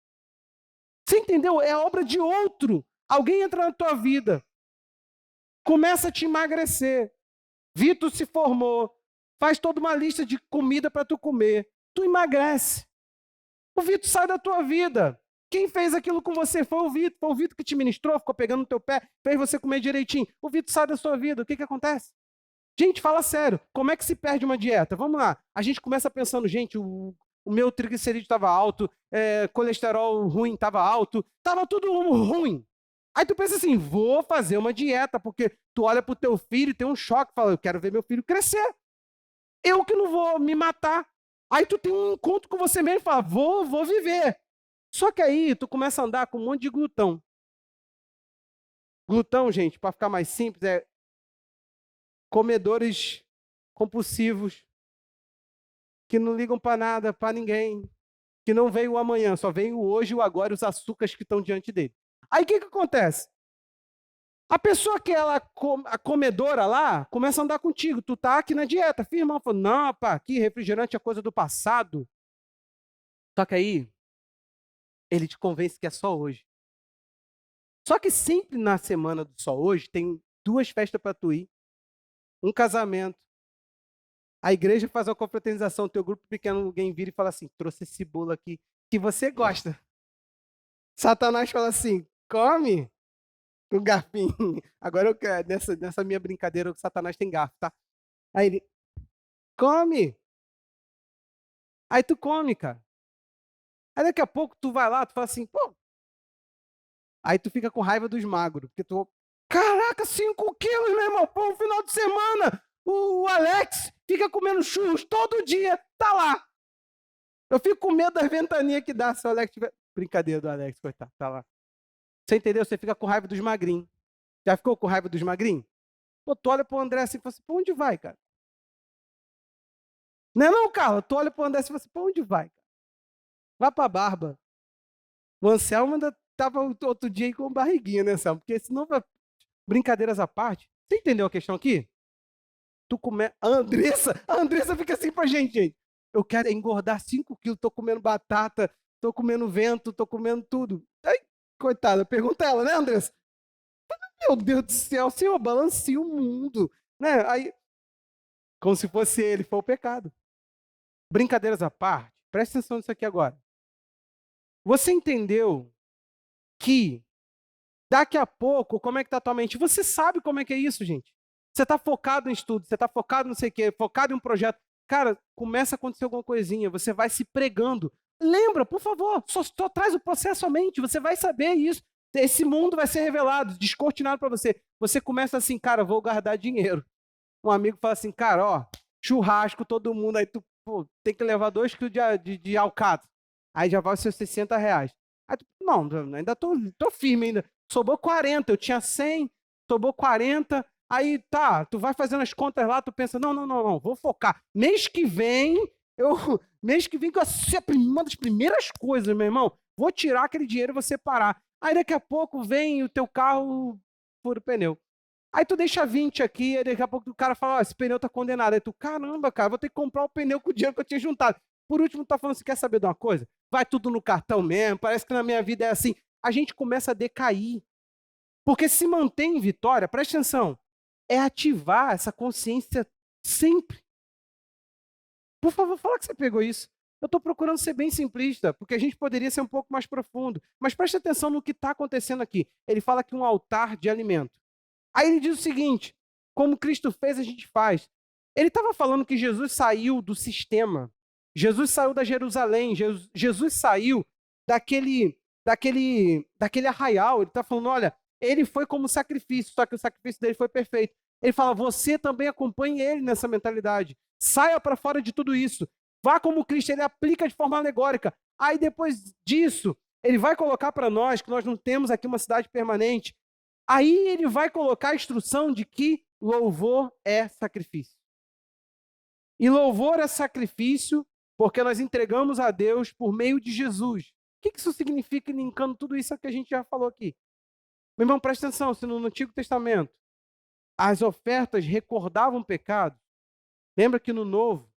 Você entendeu? É a obra de outro. Alguém entra na tua vida, começa a te emagrecer. Vitor se formou, faz toda uma lista de comida para tu comer. Tu emagrece. O Vitor sai da tua vida. Quem fez aquilo com você foi o Vitor. Foi o Vitor que te ministrou, ficou pegando no teu pé, fez você comer direitinho. O Vitor sai da sua vida. O que acontece? Gente, fala sério. Como é que se perde uma dieta? Vamos lá. A gente começa pensando, gente, o meu triglicerídeo estava alto, colesterol ruim estava alto, estava tudo ruim. Aí tu pensa assim, vou fazer uma dieta, porque tu olha pro teu filho e tem um choque, fala, eu quero ver meu filho crescer. Eu que não vou me matar. Aí tu tem um encontro com você mesmo e fala, vou viver. Só que aí tu começa a andar com um monte de glutão. Glutão, gente, para ficar mais simples, é comedores compulsivos, que não ligam para nada, para ninguém, que não veio o amanhã, só veio o hoje, o agora e os açúcares que estão diante dele. Aí o que acontece? A pessoa que ela a comedora lá, começa a andar contigo. Tu tá aqui na dieta, firma. Fala, não, pá, aqui refrigerante é coisa do passado. Só que aí, ele te convence que é só hoje. Só que sempre na semana do só hoje, tem 2 festas para tu ir, um casamento. A igreja faz uma confraternização, teu grupo pequeno, alguém vira e fala assim, trouxe esse bolo aqui que você gosta. Satanás fala assim, come com garfinho. Agora, nessa minha brincadeira, o Satanás tem garfo, tá? Aí ele, come. Aí tu come, cara. Aí daqui a pouco tu vai lá, tu fala assim, pô. Aí tu fica com raiva dos magros, porque tu, caraca, 5 quilos, meu irmão, pô, um final de semana. O Alex fica comendo churros todo dia, tá lá. Eu fico com medo das ventanias que dá se o Alex tiver... Brincadeira do Alex, coitado, tá lá. Você entendeu? Você fica com raiva dos magrinhos. Já ficou com raiva dos magrinhos? Pô, tu olha pro André assim e fala assim, pra onde vai, cara? Não é não, Carla? Tu olha pro André assim e fala assim, pra onde vai, cara? Vai pra barba. O Anselmo ainda tava outro dia aí com barriguinha, né, Anselmo? Porque senão, brincadeiras à parte, você entendeu a questão aqui? Tu come... A Andressa fica assim pra gente. Eu quero engordar 5 quilos, tô comendo batata, tô comendo vento, tô comendo tudo. Aí, coitada, pergunta ela, né, Andressa? Meu Deus do céu, Senhor, balanceia o mundo. Né? Aí, como se fosse ele, foi o pecado. Brincadeiras à parte, presta atenção nisso aqui agora. Você entendeu que daqui a pouco, como é que tá a tua mente? Você sabe como é que é isso, gente. Você está focado em estudo, você está focado não sei o quê, focado em um projeto. Cara, começa a acontecer alguma coisinha, você vai se pregando. Lembra, por favor, só traz o processo à mente, você vai saber isso. Esse mundo vai ser revelado, descortinado para você. Você começa assim, cara, vou guardar dinheiro. Um amigo fala assim, cara, ó, churrasco, todo mundo, aí tu pô, tem que levar 2 quilos de alcatra. Aí já vai os seus R$ 60. Aí tu, não, ainda tô firme ainda. Sobrou 40, eu tinha 100, sobrou 40. Aí tá, tu vai fazendo as contas lá, tu pensa, não, vou focar. Mês que vem, mês que vem que vai ser uma das primeiras coisas, meu irmão. Vou tirar aquele dinheiro e vou separar. Aí daqui a pouco vem o teu carro fura o pneu. Aí tu deixa 20 aqui, aí daqui a pouco o cara fala, esse pneu tá condenado. Aí tu, caramba, cara, vou ter que comprar o pneu com o dinheiro que eu tinha juntado. Por último, tu tá falando, você quer saber de uma coisa? Vai tudo no cartão mesmo, parece que na minha vida é assim. A gente começa a decair. Porque se mantém em vitória, presta atenção, é ativar essa consciência sempre. Por favor, fala que você pegou isso. Eu estou procurando ser bem simplista, porque a gente poderia ser um pouco mais profundo. Mas presta atenção no que está acontecendo aqui. Ele fala que um altar de alimento. Aí ele diz o seguinte: como Cristo fez, a gente faz. Ele estava falando que Jesus saiu do sistema. Jesus saiu da Jerusalém. Jesus saiu daquele arraial. Ele está falando, olha, ele foi como sacrifício, só que o sacrifício dele foi perfeito. Ele fala, você também acompanhe ele nessa mentalidade. Saia para fora de tudo isso. Vá como Cristo, ele aplica de forma alegórica. Aí depois disso, ele vai colocar para nós que nós não temos aqui uma cidade permanente. Aí ele vai colocar a instrução de que louvor é sacrifício. E louvor é sacrifício porque nós entregamos a Deus por meio de Jesus. O que isso significa, linkando tudo isso que a gente já falou aqui? Meu irmão, presta atenção, se no Antigo Testamento as ofertas recordavam pecado, lembra que no Novo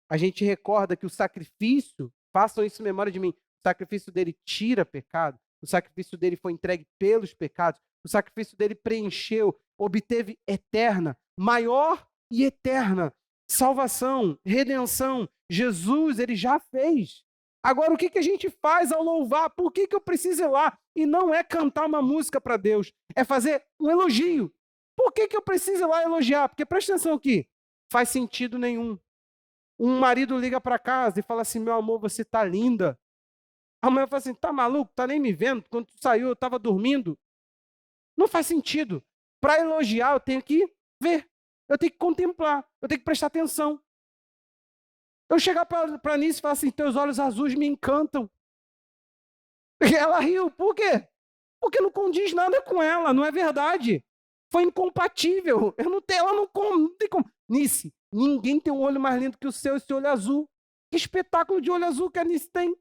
a gente recorda que o sacrifício, façam isso em memória de mim, o sacrifício dele tira pecado, o sacrifício dele foi entregue pelos pecados, o sacrifício dele preencheu, obteve eterna, maior e eterna salvação, redenção. Jesus, ele já fez. Agora, o que a gente faz ao louvar? Por que eu preciso ir lá? E não é cantar uma música para Deus, é fazer um elogio. Por que eu preciso ir lá elogiar? Porque presta atenção aqui, faz sentido nenhum. Um marido liga para casa e fala assim, meu amor, você tá linda. A mulher fala assim, tá maluco? Tá nem me vendo? Quando tu saiu, eu estava dormindo. Não faz sentido. Para elogiar, eu tenho que ver. Eu tenho que contemplar. Eu tenho que prestar atenção. Eu chegar para Nice e falar assim, teus olhos azuis me encantam. Ela riu. Por quê? Porque não condiz nada com ela. Não é verdade. Foi incompatível. Ela não tem como. Nice, ninguém tem um olho mais lindo que o seu, esse olho azul. Que espetáculo de olho azul que a Nice tem.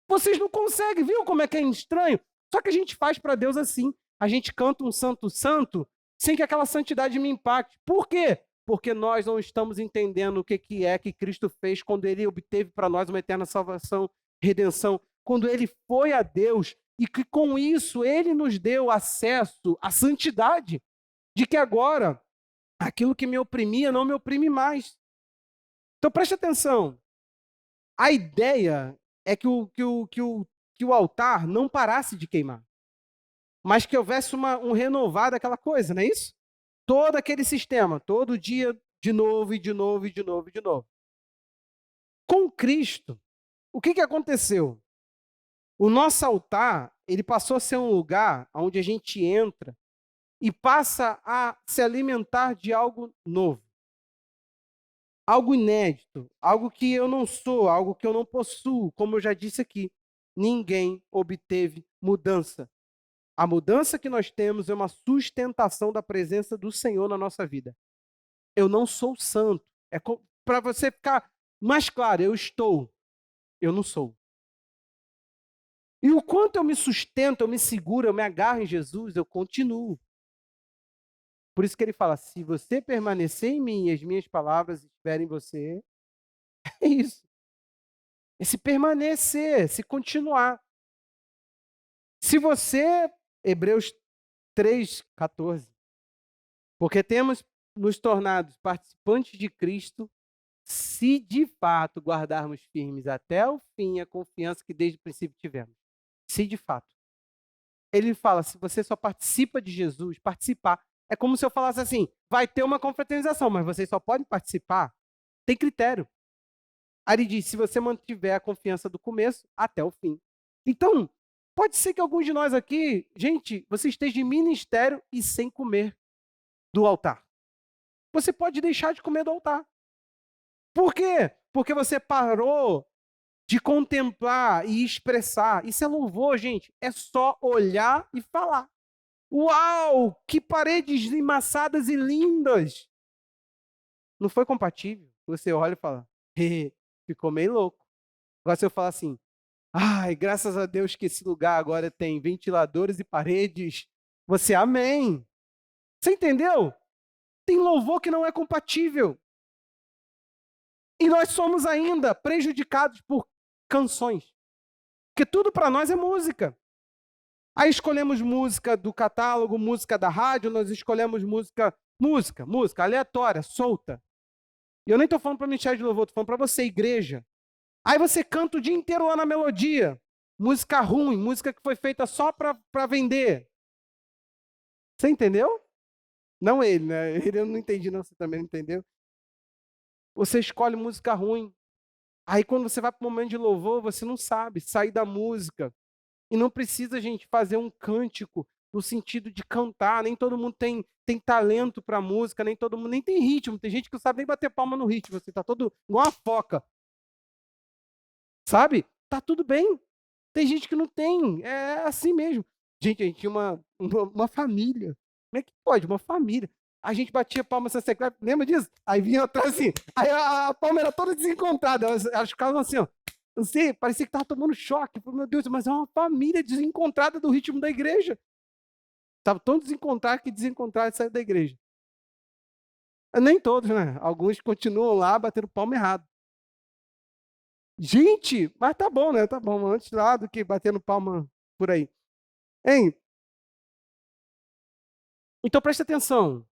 Vocês não conseguem, viu como é que é estranho? Só que a gente faz para Deus assim. A gente canta um santo santo sem que aquela santidade me impacte. Por quê? Porque nós não estamos entendendo o que é que Cristo fez quando ele obteve para nós uma eterna salvação, redenção, quando ele foi a Deus e que com isso ele nos deu acesso à santidade, de que agora aquilo que me oprimia não me oprime mais. Então preste atenção. A ideia é que o altar não parasse de queimar, mas que houvesse um renovar daquela coisa, não é isso? Todo aquele sistema, todo dia, de novo, e de novo, e de novo, e de novo. Com Cristo, o que aconteceu? O nosso altar, ele passou a ser um lugar onde a gente entra e passa a se alimentar de algo novo, algo inédito, algo que eu não sou, algo que eu não possuo. Como eu já disse aqui, ninguém obteve mudança. A mudança que nós temos é uma sustentação da presença do Senhor na nossa vida. Eu não sou santo. É para você ficar mais claro, eu não sou. E o quanto eu me sustento, eu me seguro, eu me agarro em Jesus, eu continuo. Por isso que ele fala, se você permanecer em mim e as minhas palavras estiverem em você, é isso. É se permanecer, se continuar. Se você, Hebreus 3:14, porque temos nos tornado participantes de Cristo, se de fato guardarmos firmes até o fim a confiança que desde o princípio tivemos. Se de fato. Ele fala, se você só participa de Jesus, participar. É como se eu falasse assim, vai ter uma confraternização, mas vocês só podem participar. Tem critério. Aí ele diz, se você mantiver a confiança do começo até o fim. Então, pode ser que alguns de nós aqui, gente, você esteja em ministério e sem comer do altar. Você pode deixar de comer do altar. Por quê? Porque você parou de contemplar e expressar. Isso é louvor, gente. É só olhar e falar. Uau, que paredes emassadas e lindas! Não foi compatível? Você olha e fala, ficou meio louco. Agora se eu falar assim, ai, graças a Deus que esse lugar agora tem ventiladores e paredes. Você, amém. Você entendeu? Tem louvor que não é compatível. E nós somos ainda prejudicados por canções. Porque tudo para nós é música. Aí escolhemos música do catálogo, música da rádio, nós escolhemos música aleatória, solta. E eu nem estou falando para Michel de louvor, estou falando para você, igreja. Aí você canta o dia inteiro lá na melodia. Música ruim, música que foi feita só para vender. Você entendeu? Não ele, né? Ele eu não entendi, não. Você também não entendeu? Você escolhe música ruim. Aí quando você vai para o momento de louvor, você não sabe sair da música. E não precisa, gente, fazer um cântico no sentido de cantar. Nem todo mundo tem talento para música, nem todo mundo nem tem ritmo. Tem gente que não sabe nem bater palma no ritmo. Você está todo igual uma foca. Sabe? Tá tudo bem. Tem gente que não tem. É assim mesmo. Gente, a gente tinha uma família. Como é que pode? Uma família. A gente batia palma sem secreto. Lembra disso? Aí vinha atrás assim. Aí a palma era toda desencontrada. Elas ficavam assim, ó. Não sei, parecia que estava tomando choque. Falei, meu Deus, mas é uma família desencontrada do ritmo da igreja. Estava tão desencontrado que desencontrado e saiu da igreja. Nem todos, né? Alguns continuam lá batendo palma errado. Gente, mas tá bom, né? Tá bom. Antes lá do que batendo palma por aí. Hein? Então preste atenção.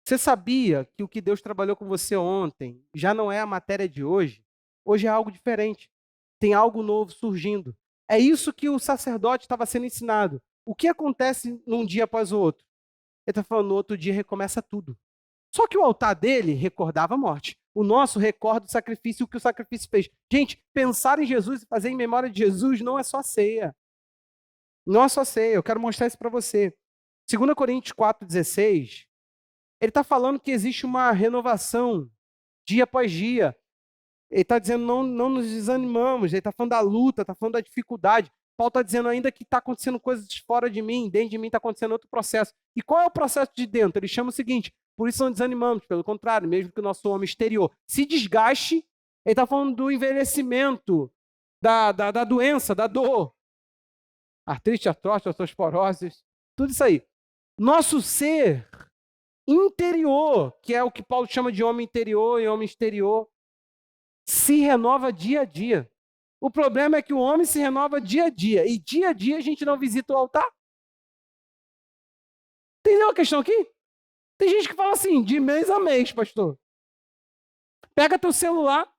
Você sabia que o que Deus trabalhou com você ontem já não é a matéria de hoje? Hoje é algo diferente. Tem algo novo surgindo. É isso que o sacerdote estava sendo ensinado. O que acontece num dia após o outro? Ele está falando, no outro dia recomeça tudo. Só que o altar dele recordava a morte. O nosso recorda o sacrifício e o que o sacrifício fez. Gente, pensar em Jesus e fazer em memória de Jesus não é só ceia. Não é só ceia. Eu quero mostrar isso para você. 2 Coríntios 4,16, ele está falando que existe uma renovação dia após dia. Ele está dizendo não nos desanimamos. Ele está falando da luta, está falando da dificuldade. Paulo está dizendo ainda que está acontecendo coisas fora de mim, dentro de mim está acontecendo outro processo. E qual é o processo de dentro? Ele chama o seguinte, por isso não desanimamos, pelo contrário, mesmo que o nosso homem exterior se desgaste, ele está falando do envelhecimento, da doença, da dor. Artrite, artrose, osteoporose, tudo isso aí. Nosso ser interior, que é o que Paulo chama de homem interior e homem exterior, se renova dia a dia. O problema é que o homem se renova dia a dia a gente não visita o altar. Entendeu a questão aqui? Tem gente que fala assim, de mês a mês, pastor. Pega teu celular,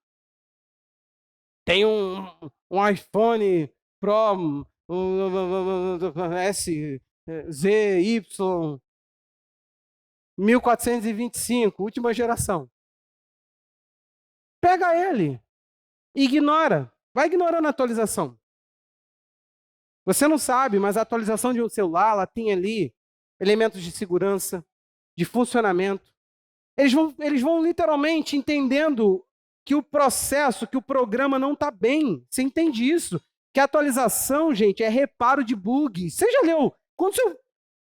tem um iPhone Pro S, Z, Y, 1425, última geração. Pega ele, ignora, vai ignorando a atualização. Você não sabe, mas a atualização de um celular, ela tem ali elementos de segurança, de funcionamento. Eles vão literalmente entendendo que o processo, que o programa não está bem. Você entende isso? Que a atualização, gente, é reparo de bug. Você já leu? Quando você,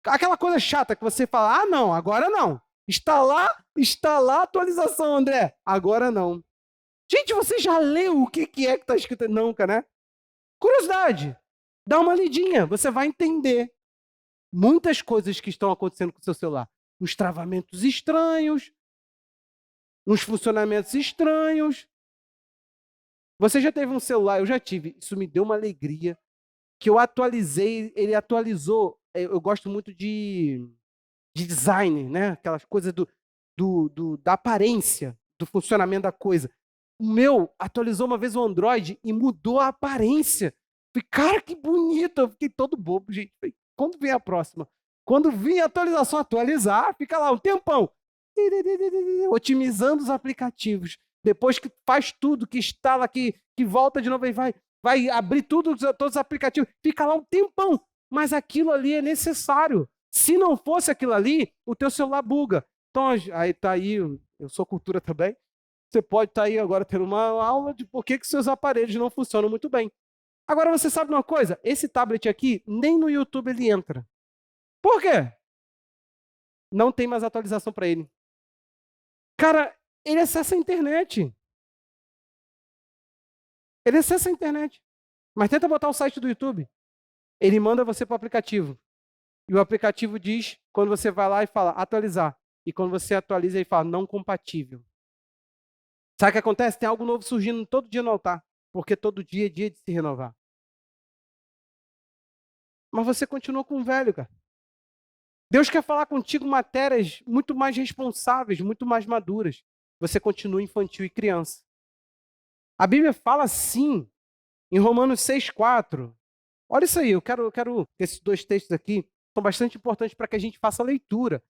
aquela coisa chata que você fala, não, agora não. Está lá a atualização, André. Agora não. Gente, você já leu o que é que está escrito? Nunca, né? Curiosidade. Dá uma lidinha, você vai entender muitas coisas que estão acontecendo com o seu celular. Uns travamentos estranhos, uns funcionamentos estranhos. Você já teve um celular? Eu já tive. Isso me deu uma alegria. Que eu atualizei, ele atualizou. Eu gosto muito de design, né? Aquelas coisas da aparência, do funcionamento da coisa. O meu atualizou uma vez o Android e mudou a aparência. Falei, cara, que bonito! Eu fiquei todo bobo, gente. Falei, quando vem a próxima? Quando vem a atualização, atualizar, fica lá um tempão. Otimizando os aplicativos. Depois que faz tudo, que instala, que volta de novo e vai abrir todos os aplicativos. Fica lá um tempão. Mas aquilo ali é necessário. Se não fosse aquilo ali, o teu celular buga. Então, aí tá aí, eu sou cultura também. Você pode estar aí agora tendo uma aula de por que seus aparelhos não funcionam muito bem. Agora, você sabe de uma coisa? Esse tablet aqui, nem no YouTube ele entra. Por quê? Não tem mais atualização para ele. Cara, ele acessa a internet. Ele acessa a internet. Mas tenta botar o site do YouTube. Ele manda você para o aplicativo. E o aplicativo diz, quando você vai lá e fala atualizar. E quando você atualiza, ele fala não compatível. Sabe o que acontece? Tem algo novo surgindo todo dia no altar. Porque todo dia é dia de se renovar. Mas você continua com o velho, cara. Deus quer falar contigo matérias muito mais responsáveis, muito mais maduras. Você continua infantil e criança. A Bíblia fala assim, em Romanos 6,4. Olha isso aí, eu quero esses dois textos aqui são bastante importantes para que a gente faça a leitura.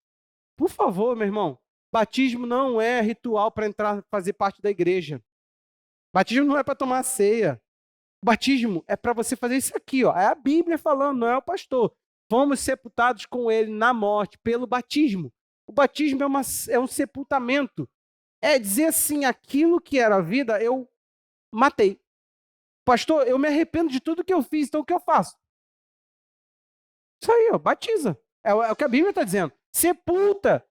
Por favor, meu irmão, batismo não é ritual para entrar, fazer parte da igreja. Batismo não é para tomar ceia. Batismo é para você fazer isso aqui, ó. É a Bíblia falando, não é o pastor. Fomos sepultados com ele na morte pelo batismo. O batismo é um sepultamento. É dizer assim, aquilo que era a vida, eu matei. Pastor, eu me arrependo de tudo que eu fiz, então o que eu faço? Isso aí, ó, batiza. É o que a Bíblia está dizendo. Sepulta.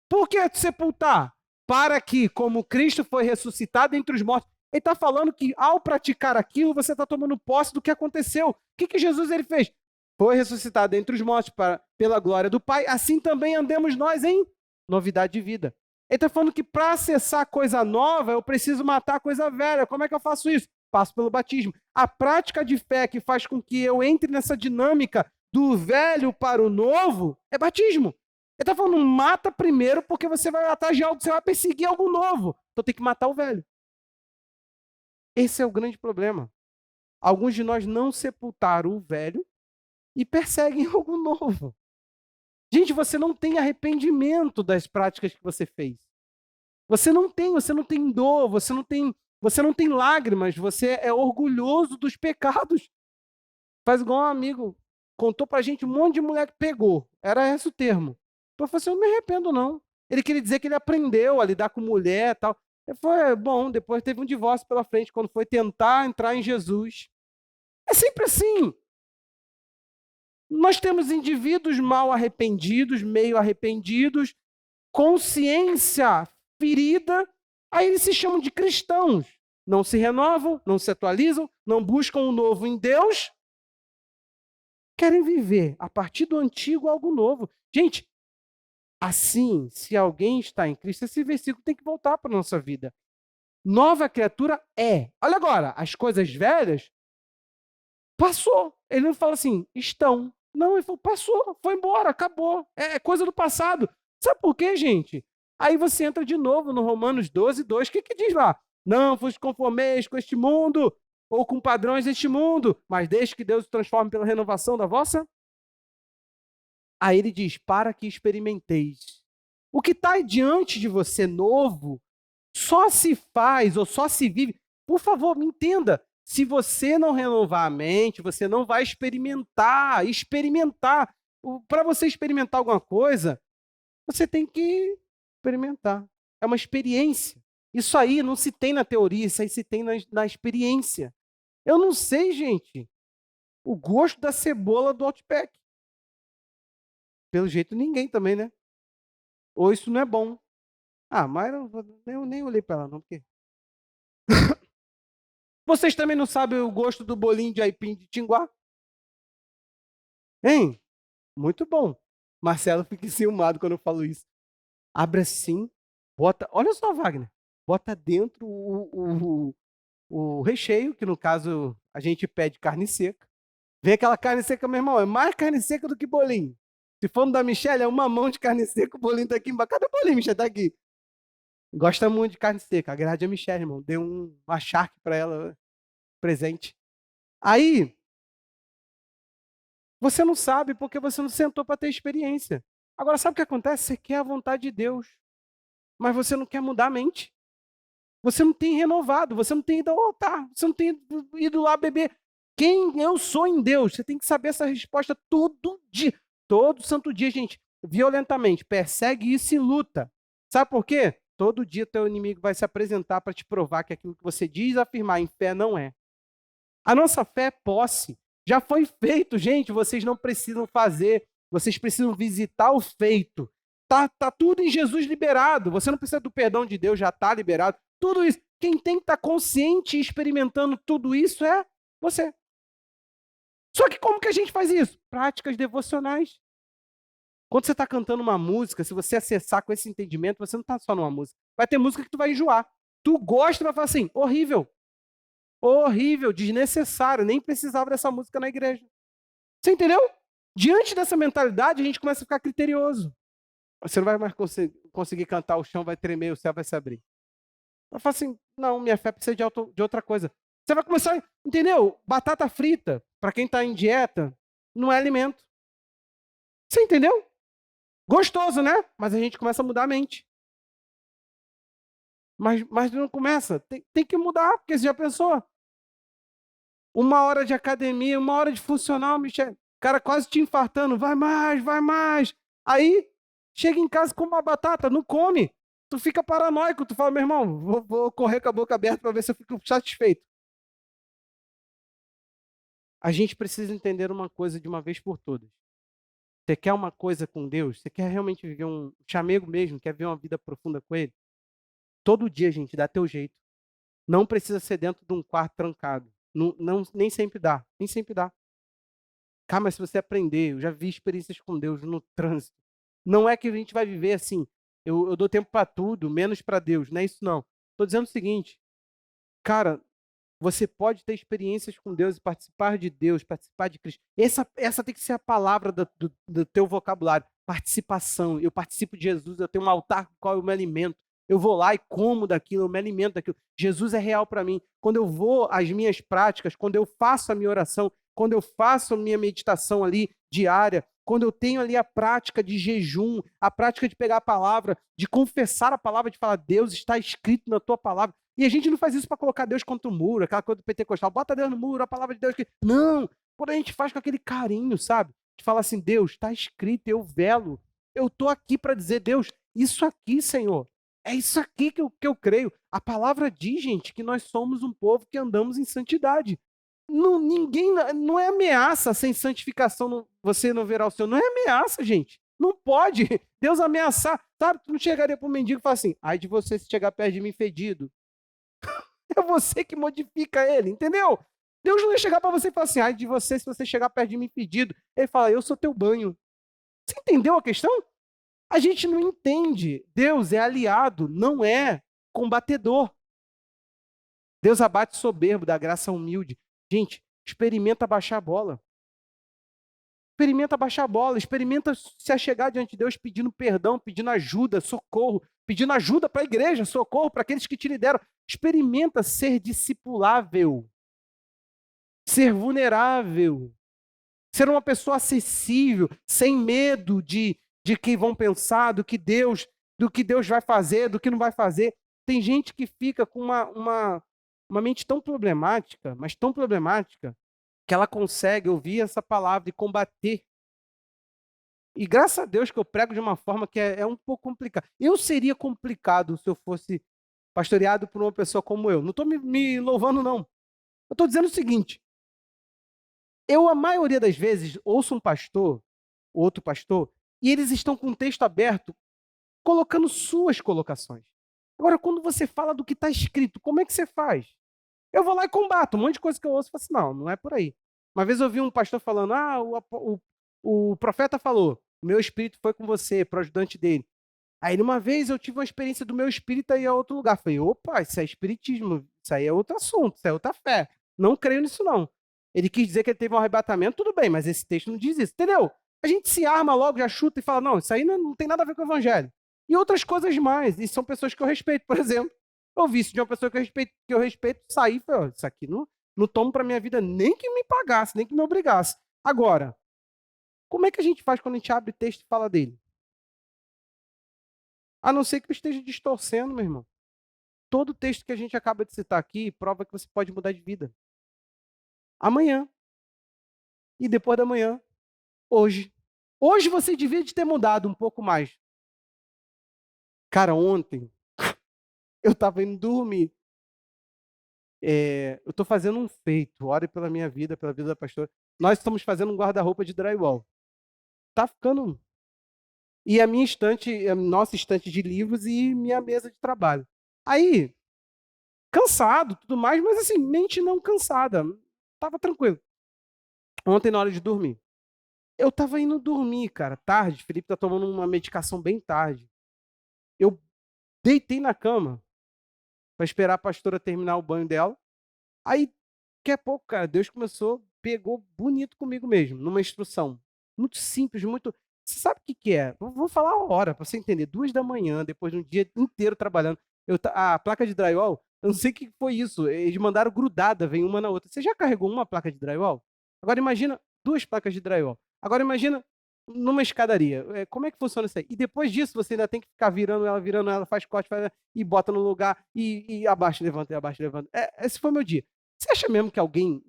Por que sepultar? Para que, como Cristo foi ressuscitado entre os mortos, ele está falando que ao praticar aquilo, você está tomando posse do que aconteceu. O que Jesus ele fez? Foi ressuscitado entre os mortos pela glória do Pai. Assim também andemos nós em novidade de vida. Ele está falando que para acessar coisa nova, eu preciso matar coisa velha. Como é que eu faço isso? Passo pelo batismo. A prática de fé que faz com que eu entre nessa dinâmica do velho para o novo é batismo. Ele está falando, mata primeiro porque você vai matar de algo, você vai perseguir algo novo. Então tem que matar o velho. Esse é o grande problema. Alguns de nós não sepultaram o velho e perseguem algo novo. Gente, você não tem arrependimento das práticas que você fez. Você não tem dor, você não tem lágrimas, você é orgulhoso dos pecados. Faz igual um amigo contou pra gente um monte de mulher que pegou. Era esse o termo. Eu falei assim, eu não me arrependo não. Ele queria dizer que ele aprendeu a lidar com mulher e tal. Foi bom, depois teve um divórcio pela frente, quando foi tentar entrar em Jesus. É sempre assim. Nós temos indivíduos mal arrependidos, meio arrependidos, consciência ferida, aí eles se chamam de cristãos. Não se renovam, não se atualizam, não buscam o novo em Deus, querem viver a partir do antigo algo novo. Gente, assim, se alguém está em Cristo, esse versículo tem que voltar para a nossa vida. Nova criatura é. Olha agora, as coisas velhas, passou. Ele não fala assim, estão. Não, ele falou, passou, foi embora, acabou. É coisa do passado. Sabe por quê, gente? Aí você entra de novo no Romanos 12:2. O que diz lá? Não vos conformeis com este mundo ou com padrões deste mundo, mas deixe que Deus o transforme pela renovação da vossa. Aí ele diz, para que experimenteis. O que está diante de você novo, só se faz ou só se vive. Por favor, me entenda. Se você não renovar a mente, você não vai experimentar. Para você experimentar alguma coisa, você tem que experimentar. É uma experiência. Isso aí não se tem na teoria, isso aí se tem na experiência. Eu não sei, gente, o gosto da cebola do Outback. Pelo jeito, ninguém também, né? Ou isso não é bom. Ah, mas eu nem olhei para ela, não. Porque... Vocês também não sabem o gosto do bolinho de aipim de Tinguá? Hein? Muito bom. Marcelo fica enciumado quando eu falo isso. Abre assim, bota... Olha só, Wagner. Bota dentro o recheio, que no caso a gente pede carne seca. Vem aquela carne seca, meu irmão, é mais carne seca do que bolinho. Se for no da Michelle, é uma mão de carne seca, o bolinho tá aqui embaixo. Cadê o bolinho, Michelle? Tá aqui. Gosta muito de carne seca. Agrade a Michelle, irmão. Dê uma charque para ela, presente. Aí, você não sabe porque você não sentou para ter experiência. Agora, sabe o que acontece? Você quer a vontade de Deus, mas você não quer mudar a mente. Você não tem renovado, você não tem ido ao altar, você não tem ido lá beber. Quem eu sou em Deus? Você tem que saber essa resposta todo dia. Todo santo dia, gente, violentamente. Persegue isso e luta. Sabe por quê? Todo dia teu inimigo vai se apresentar para te provar que aquilo que você diz afirmar em fé não é. A nossa fé é posse. Já foi feito, gente. Vocês não precisam fazer. Vocês precisam visitar o feito. Tá tudo em Jesus liberado. Você não precisa do perdão de Deus, já está liberado. Tudo isso. Quem tem que estar consciente e experimentando tudo isso é você. Só que como que a gente faz isso? Práticas devocionais. Quando você está cantando uma música, se você acessar com esse entendimento, você não está só numa música. Vai ter música que tu vai enjoar. Tu gosta e vai falar assim, horrível. Horrível, desnecessário, nem precisava dessa música na igreja. Você entendeu? Diante dessa mentalidade, a gente começa a ficar criterioso. Você não vai mais conseguir cantar, o chão vai tremer, o céu vai se abrir. Eu falo assim, não, minha fé precisa de outra coisa. Você vai começar, entendeu? Batata frita, para quem está em dieta, não é alimento. Você entendeu? Gostoso, né? Mas a gente começa a mudar a mente. Mas não começa. Tem que mudar, porque você já pensou. 1 hora de academia, 1 hora de funcional, Michel. Cara quase te infartando. Vai mais, vai mais. Aí, chega em casa com uma batata, não come. Tu fica paranoico. Tu fala, meu irmão, vou correr com a boca aberta para ver se eu fico satisfeito. A gente precisa entender uma coisa de uma vez por todas. Você quer uma coisa com Deus? Você quer realmente viver um chamego mesmo? Quer viver uma vida profunda com Ele? Todo dia, gente, dá teu jeito. Não precisa ser dentro de um quarto trancado. Nem sempre dá. Nem sempre dá. Cara, mas se você aprender, eu já vi experiências com Deus no trânsito. Não é que a gente vai viver assim, eu dou tempo para tudo, menos para Deus. Não é isso, não. Estou dizendo o seguinte, cara, você pode ter experiências com Deus e participar de Deus, participar de Cristo. Essa tem que ser a palavra do teu vocabulário. Participação. Eu participo de Jesus, eu tenho um altar com o qual eu me alimento. Eu vou lá e como daquilo, eu me alimento daquilo. Jesus é real para mim. Quando eu vou às minhas práticas, quando eu faço a minha oração, quando eu faço a minha meditação ali diária, quando eu tenho ali a prática de jejum, a prática de pegar a palavra, de confessar a palavra, de falar, Deus está escrito na tua palavra. E a gente não faz isso para colocar Deus contra o muro, aquela coisa do pentecostal, bota Deus no muro, a palavra de Deus. Não, quando a gente faz com aquele carinho, sabe? De falar assim, Deus, está escrito, eu velo. Eu estou aqui para dizer, Deus, isso aqui, Senhor, é isso aqui que eu creio. A palavra diz, gente, que nós somos um povo que andamos em santidade. Não é ameaça sem santificação você não verá o Senhor. Não é ameaça, gente. Não pode. Deus ameaçar. Sabe, tu não chegaria para um mendigo e falar assim, ai de você se chegar perto de mim fedido. É você que modifica ele, entendeu? Deus não ia chegar para você e falar assim, ai de você se você chegar perto de mim fedido. Ele fala, eu sou teu banho. Você entendeu a questão? A gente não entende. Deus é aliado, não é combatedor. Deus abate soberbo, dá graça humilde. Gente, experimenta baixar a bola. Experimenta baixar a bola, experimenta se achegar diante de Deus pedindo perdão, pedindo ajuda, socorro. pedindo ajuda para a igreja, socorro para aqueles que te lideram. Experimenta ser discipulável, ser vulnerável, ser uma pessoa acessível, sem medo de que vão pensar, do que Deus vai fazer, do que não vai fazer. Tem gente que fica com uma mente tão problemática, mas tão problemática, que ela consegue ouvir essa palavra e combater. E graças a Deus que eu prego de uma forma que é um pouco complicada. Eu seria complicado se eu fosse pastoreado por uma pessoa como eu. Não estou me louvando, não. Eu estou dizendo o seguinte: eu, a maioria das vezes, ouço um pastor, outro pastor, e eles estão com o texto aberto, colocando suas colocações. Agora, quando você fala do que está escrito, como é que você faz? Eu vou lá e combato. Um monte de coisa que eu ouço e falo assim, não é por aí. Uma vez eu vi um pastor falando, o profeta falou, o meu espírito foi com você, para o ajudante dele. Aí, uma vez, eu tive uma experiência do meu espírito aí a outro lugar. Falei, opa, isso é espiritismo, isso aí é outro assunto, isso é outra fé. Não creio nisso, não. Ele quis dizer que ele teve um arrebatamento, tudo bem, mas esse texto não diz isso, entendeu? A gente se arma logo, já chuta e fala, não, isso aí não tem nada a ver com o evangelho. E outras coisas mais, e são pessoas que eu respeito, por exemplo. Eu vi isso de uma pessoa que eu respeito sair e falei, isso aqui não tomo para minha vida nem que me pagasse, nem que me obrigasse. Agora, como é que a gente faz quando a gente abre texto e fala dele? A não ser que eu esteja distorcendo, meu irmão. Todo texto que a gente acaba de citar aqui prova que você pode mudar de vida. Amanhã. E depois da manhã. Hoje. Hoje você devia de ter mudado um pouco mais. Cara, ontem eu estava indo dormir. Eu estou fazendo um feito. Ore pela minha vida, pela vida da pastora. Nós estamos fazendo um guarda-roupa de drywall. Tá ficando. E a minha estante, a nossa estante de livros e minha mesa de trabalho. Aí, cansado, tudo mais, mas assim, mente não cansada. Tava tranquilo. Ontem, na hora de dormir. Eu tava indo dormir, cara, tarde. Felipe tá tomando uma medicação bem tarde. Eu deitei na cama para esperar a pastora terminar o banho dela. Aí, daqui a pouco, cara, Deus pegou bonito comigo mesmo, numa instrução. Muito simples, muito. Você sabe o que que é? Vou falar a hora para você entender. 2 da manhã, depois de um dia inteiro trabalhando. A placa de drywall, eu não sei o que foi isso. Eles mandaram grudada, vem uma na outra. Você já carregou uma placa de drywall? Agora imagina 2 placas de drywall. Agora imagina numa escadaria. Como é que funciona isso aí? E depois disso, você ainda tem que ficar virando ela, faz corte, e bota no lugar, e abaixa, levanta, e abaixa, levanta. Esse foi o meu dia. Você acha mesmo que alguém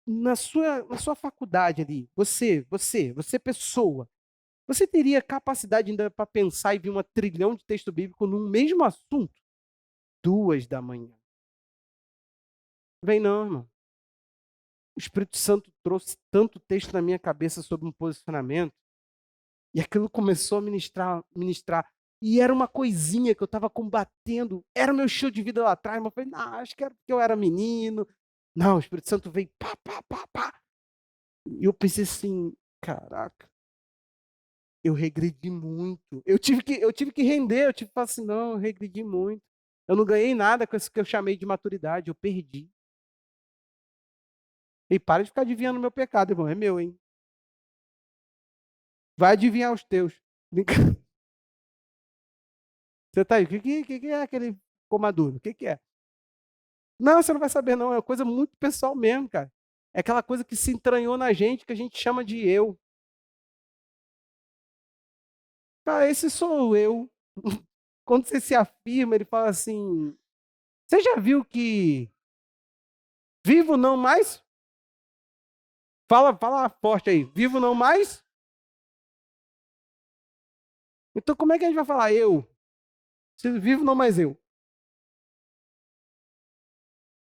na sua faculdade ali, você pessoa, você teria capacidade ainda para pensar e ver uma trilhão de texto bíblico num mesmo assunto? 2 da manhã. Vem não, irmão. O Espírito Santo trouxe tanto texto na minha cabeça sobre um posicionamento, e aquilo começou a ministrar. E era uma coisinha que eu estava combatendo. Era o meu estilo de vida lá atrás, mas eu falei, não, acho que era porque eu era menino. Não, o Espírito Santo veio, pá, pá, pá, pá. E eu pensei assim, caraca, eu regredi muito. Eu tive que render, eu tive que falar assim, não, eu regredi muito. Eu não ganhei nada com isso que eu chamei de maturidade, eu perdi. E para de ficar adivinhando o meu pecado, irmão, é meu, hein? Vai adivinhar os teus. Você tá aí, o que é aquele comaduro? O que é? Não, você não vai saber, não. É uma coisa muito pessoal mesmo, cara. É aquela coisa que se entranhou na gente, que a gente chama de eu. Cara, esse sou eu. Quando você se afirma, ele fala assim: você já viu que vivo não mais? Fala forte aí. Vivo não mais? Então como é que a gente vai falar eu? Se vivo não mais eu.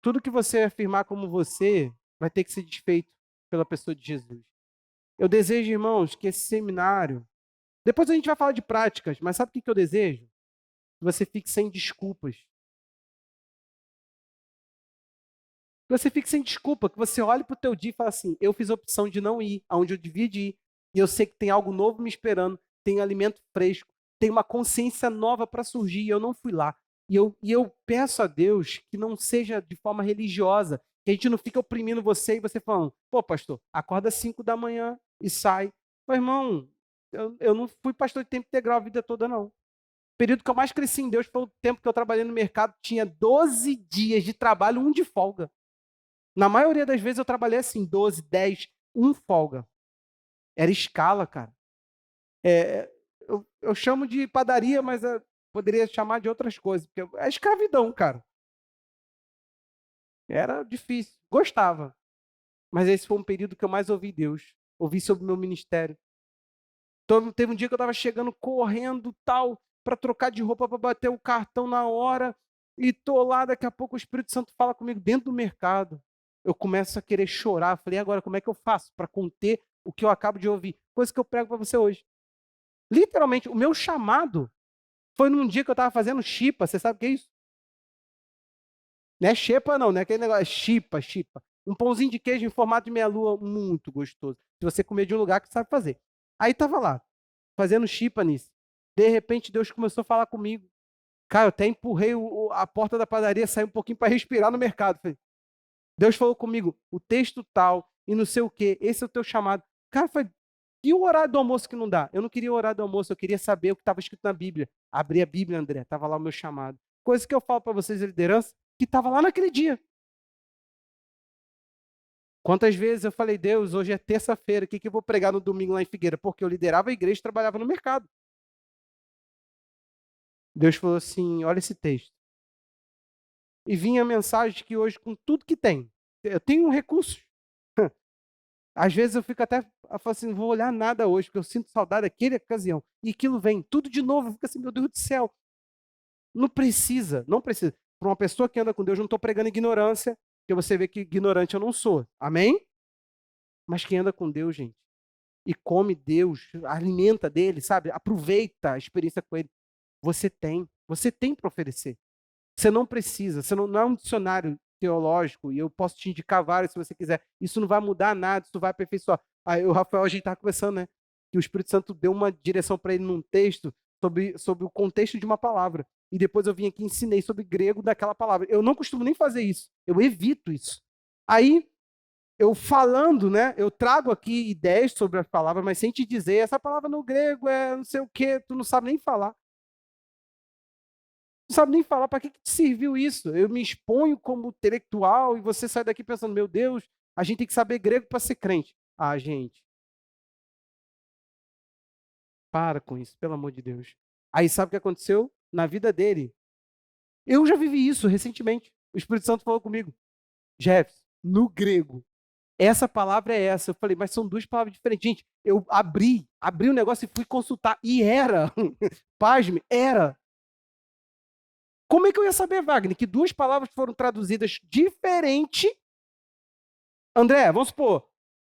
Tudo que você afirmar como você vai ter que ser desfeito pela pessoa de Jesus. Eu desejo, irmãos, que esse seminário. Depois a gente vai falar de práticas, mas sabe o que eu desejo? Que você fique sem desculpas. Que você fique sem desculpa, que você olhe para o teu dia e fale assim, eu fiz a opção de não ir aonde eu devia de ir, e eu sei que tem algo novo me esperando, tem alimento fresco, tem uma consciência nova para surgir, e eu não fui lá. E eu peço a Deus que não seja de forma religiosa, que a gente não fique oprimindo você e você falando, pô, pastor, acorda às 5 da manhã e sai. Mas, irmão, eu não fui pastor de tempo integral a vida toda, não. período que eu mais cresci em Deus foi o tempo que eu trabalhei no mercado, tinha 12 dias de trabalho, um de folga. Na maioria das vezes eu trabalhei assim, 12, 10, um folga. Era escala, cara. Eu chamo de padaria, mas poderia chamar de outras coisas, porque é escravidão, cara. Era difícil, gostava. Mas esse foi um período que eu mais ouvi Deus, ouvi sobre o meu ministério. Então, teve um dia que eu estava chegando correndo, tal, para trocar de roupa, para bater o cartão na hora, e tô lá, daqui a pouco o Espírito Santo fala comigo dentro do mercado. Eu começo a querer chorar. Falei, agora como é que eu faço para conter o que eu acabo de ouvir? Coisa que eu prego para você hoje. Literalmente, o meu chamado foi num dia que eu estava fazendo chipa. Você sabe o que é isso? Não é xepa, não é aquele negócio, é chipa, chipa. Um pãozinho de queijo em formato de meia-lua, muito gostoso. Se você comer de um lugar que sabe fazer. Aí tava lá, fazendo chipa nisso. De repente, Deus começou a falar comigo. Cara, eu até empurrei a porta da padaria, saí um pouquinho para respirar no mercado. Deus falou comigo, o texto tal, e não sei o quê, esse é o teu chamado. Cara, foi. E o horário do almoço que não dá? Eu não queria o horário do almoço, eu queria saber o que estava escrito na Bíblia. Abri a Bíblia, André, estava lá o meu chamado. Coisa que eu falo para vocês, liderança, que estava lá naquele dia. Quantas vezes eu falei, Deus, hoje é terça-feira, o que eu vou pregar no domingo lá em Figueira? Porque eu liderava a igreja e trabalhava no mercado. Deus falou assim, olha esse texto. E vinha a mensagem que hoje, com tudo que tem, eu tenho recursos. Às vezes eu fico até, eu falo assim, não vou olhar nada hoje, porque eu sinto saudade daquela ocasião. E aquilo vem, tudo de novo, eu fico assim, meu Deus do céu. Não precisa, não precisa. Para uma pessoa que anda com Deus, eu não estou pregando ignorância, porque você vê que ignorante eu não sou. Amém? Mas quem anda com Deus, gente, e come Deus, alimenta dele, sabe? Aproveita a experiência com ele. Você tem para oferecer. Você não precisa, você não é um dicionário teológico, e eu posso te indicar vários se você quiser. Isso não vai mudar nada, isso vai aperfeiçoar. Aí o Rafael, a gente estava conversando, né? Que o Espírito Santo deu uma direção para ele num texto sobre o contexto de uma palavra. E depois eu vim aqui e ensinei sobre grego daquela palavra. Eu não costumo nem fazer isso, eu evito isso. Aí, eu falando, né? Eu trago aqui ideias sobre as palavras, mas sem te dizer, essa palavra no grego é não sei o quê, tu não sabe nem falar. Não sabe nem falar para que te serviu isso. Eu me exponho como intelectual e você sai daqui pensando, meu Deus, a gente tem que saber grego para ser crente. Ah, gente, para com isso, pelo amor de Deus. Aí sabe o que aconteceu na vida dele? Eu já vivi isso recentemente. O Espírito Santo falou comigo, Jeff, no grego, essa palavra é essa. Eu falei, mas são duas palavras diferentes. Gente, eu abri o negócio e fui consultar. E era, pasme, era. Como é que eu ia saber, Wagner, que duas palavras foram traduzidas diferente? André, vamos supor,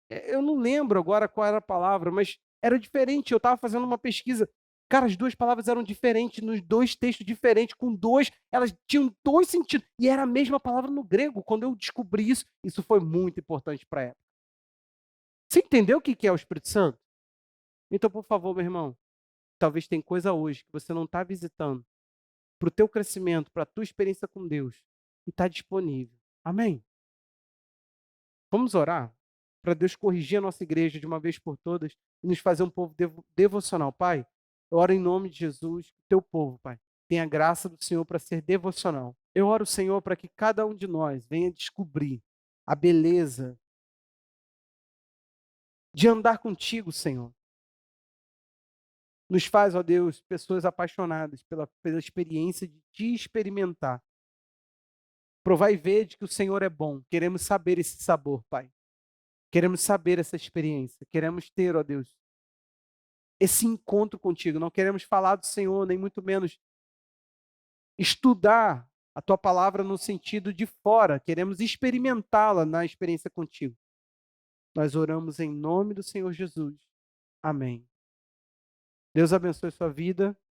eu não lembro agora qual era a palavra, mas era diferente. Eu estava fazendo uma pesquisa. Cara, as duas palavras eram diferentes, nos dois textos diferentes, com dois, elas tinham dois sentidos. E era a mesma palavra no grego. Quando eu descobri isso, isso foi muito importante para a época. Você entendeu o que é o Espírito Santo? Então, por favor, meu irmão, talvez tem coisa hoje que você não está visitando para o teu crescimento, para a tua experiência com Deus, e está disponível. Amém? Vamos orar para Deus corrigir a nossa igreja de uma vez por todas e nos fazer um povo devocional. Pai, eu oro em nome de Jesus, teu povo, Pai, tenha a graça do Senhor para ser devocional. Eu oro, Senhor, para que cada um de nós venha descobrir a beleza de andar contigo, Senhor. Nos faz, ó Deus, pessoas apaixonadas pela experiência de te experimentar. Provar e ver de que o Senhor é bom. Queremos saber esse sabor, Pai. Queremos saber essa experiência. Queremos ter, ó Deus, esse encontro contigo. Não queremos falar do Senhor, nem muito menos estudar a tua palavra no sentido de fora. Queremos experimentá-la na experiência contigo. Nós oramos em nome do Senhor Jesus. Amém. Deus abençoe sua vida.